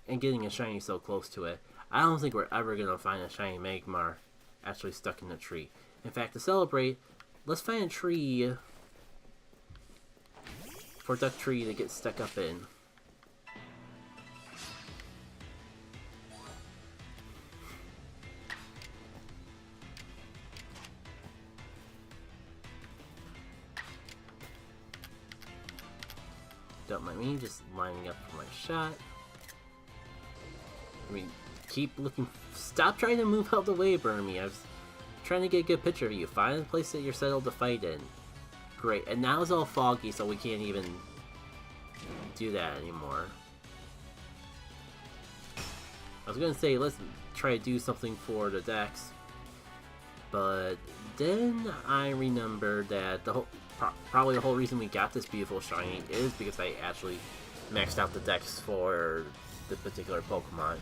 And getting a shiny so close to it, I don't think we're ever going to find a shiny Magmar actually stuck in a tree. In fact, to celebrate, let's find a tree for Duck Tree to get stuck up in. Don't mind me just lining up for my shot. I mean, keep looking. Stop trying to move out the way, Burmy. I was trying to get a good picture of you. Find a place that you're settled to fight in. Great. And now it's all foggy, so we can't even do that anymore. I was gonna say, let's try to do something for the Dex. But then I remembered that the whole, probably the whole reason we got this beautiful shiny is because I actually maxed out the Dex for the particular Pokemon.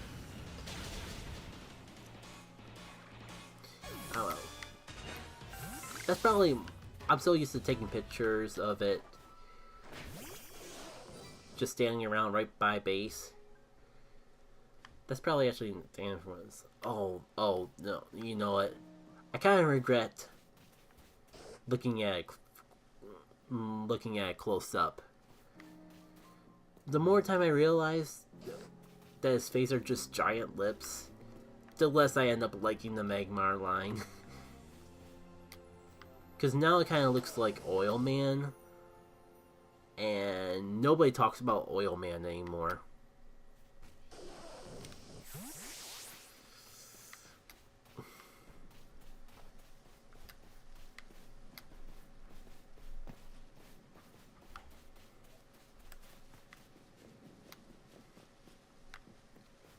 Oh well. That's probably... I'm so used to taking pictures of it just standing around right by base. That's probably actually the influence. Oh, no. You know what? I kind of regret looking at it close up. The more time I realize that his face are just giant lips, the less I end up liking the Magmar line. Because now it kind of looks like Oil Man, and nobody talks about Oil Man anymore.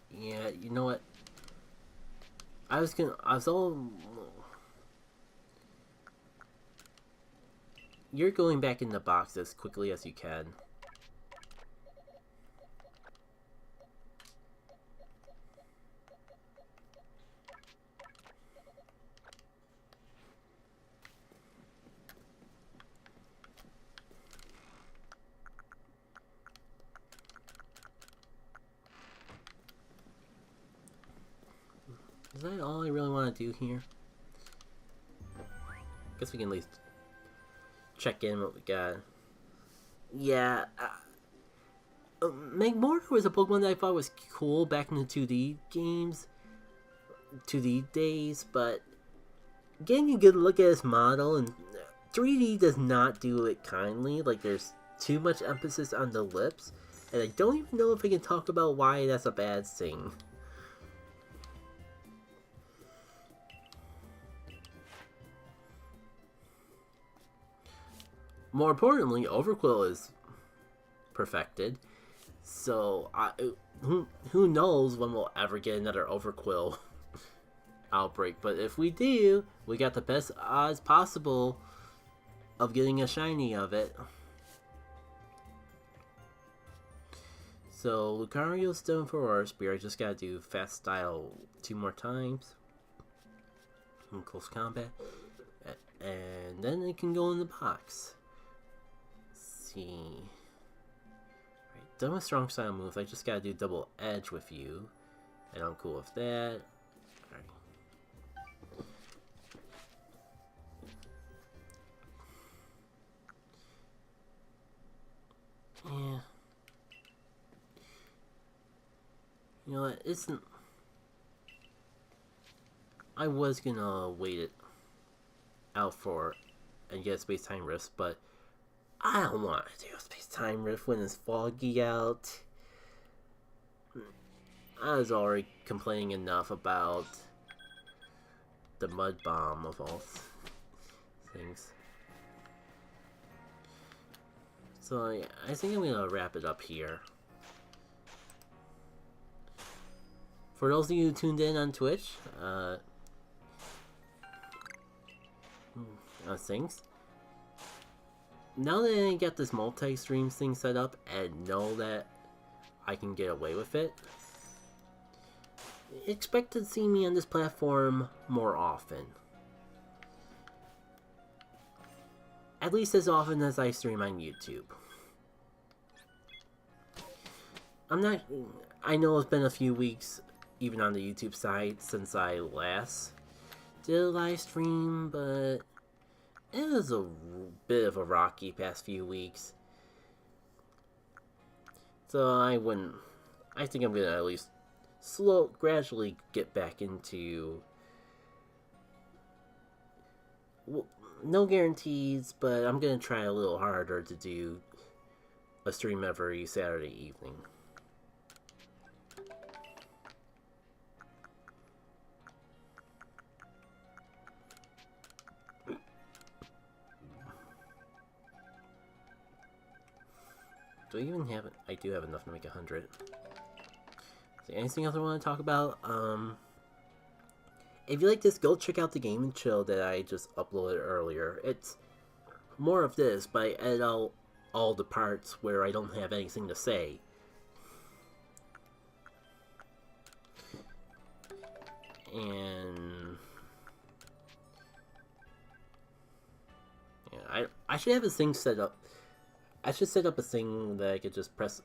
Yeah, you know what? I was all... You're going back in the box as quickly as you can. Is that all I really want to do here? Guess we can at least check in what we got. Yeah, Magmortar was a Pokemon that I thought was cool back in the 2D games, 2D days, but getting a good look at his model, and 3D does not do it kindly. Like, there's too much emphasis on the lips, and I don't even know if I can talk about why that's a bad thing. more importantly, Overquill is perfected. So, who knows when we'll ever get another Overquill outbreak. But if we do, we got the best odds possible of getting a shiny of it. So, Lucario's still in for our spear. I just gotta do fast style 2 more times. In close combat. And then it can go in the box. Let's see. Right, done with strong style moves. I just gotta do double edge with you. And I'm cool with that. Yeah. You know what? Isn't. I was gonna wait it out for and get a space-time rift, but I don't want to do a space-time rift when it's foggy out. I was already complaining enough about the mud bomb of all things. So yeah, I think I'm gonna wrap it up here. For those of you who tuned in on Twitch, things. Now that I got this multi-stream thing set up and know that I can get away with it, expect to see me on this platform more often. At least as often as I stream on YouTube. I know it's been a few weeks, even on the YouTube side, since I last did a live stream, but it was a bit of a rocky past few weeks. So I think I'm gonna at least gradually get back into, well, no guarantees, but I'm gonna try a little harder to do a stream every Saturday evening. Do I even have it? I do have enough to make 100. So anything else I want to talk about? If you like this, go check out the Game and Chill that I just uploaded earlier. It's more of this, but I edit out all the parts where I don't have anything to say. And yeah, I should have a thing set up. I should set up a thing that I could just press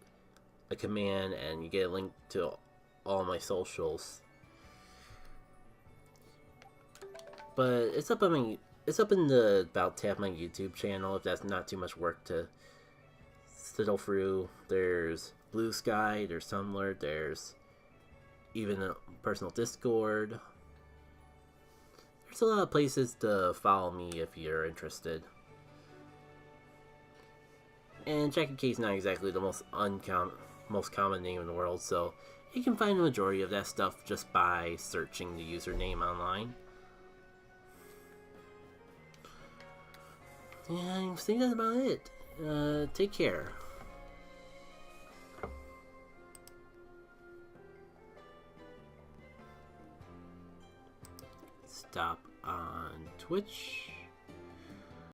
a command and you get a link to all my socials. But it's up in the About tab my YouTube channel if that's not too much work to fiddle through. There's Blue Sky, there's Tumblr, there's even a personal Discord. There's a lot of places to follow me if you're interested. And Jackie K is not exactly the most common name in the world, so you can find the majority of that stuff just by searching the username online. And I think that's about it. Take care. Stop on Twitch.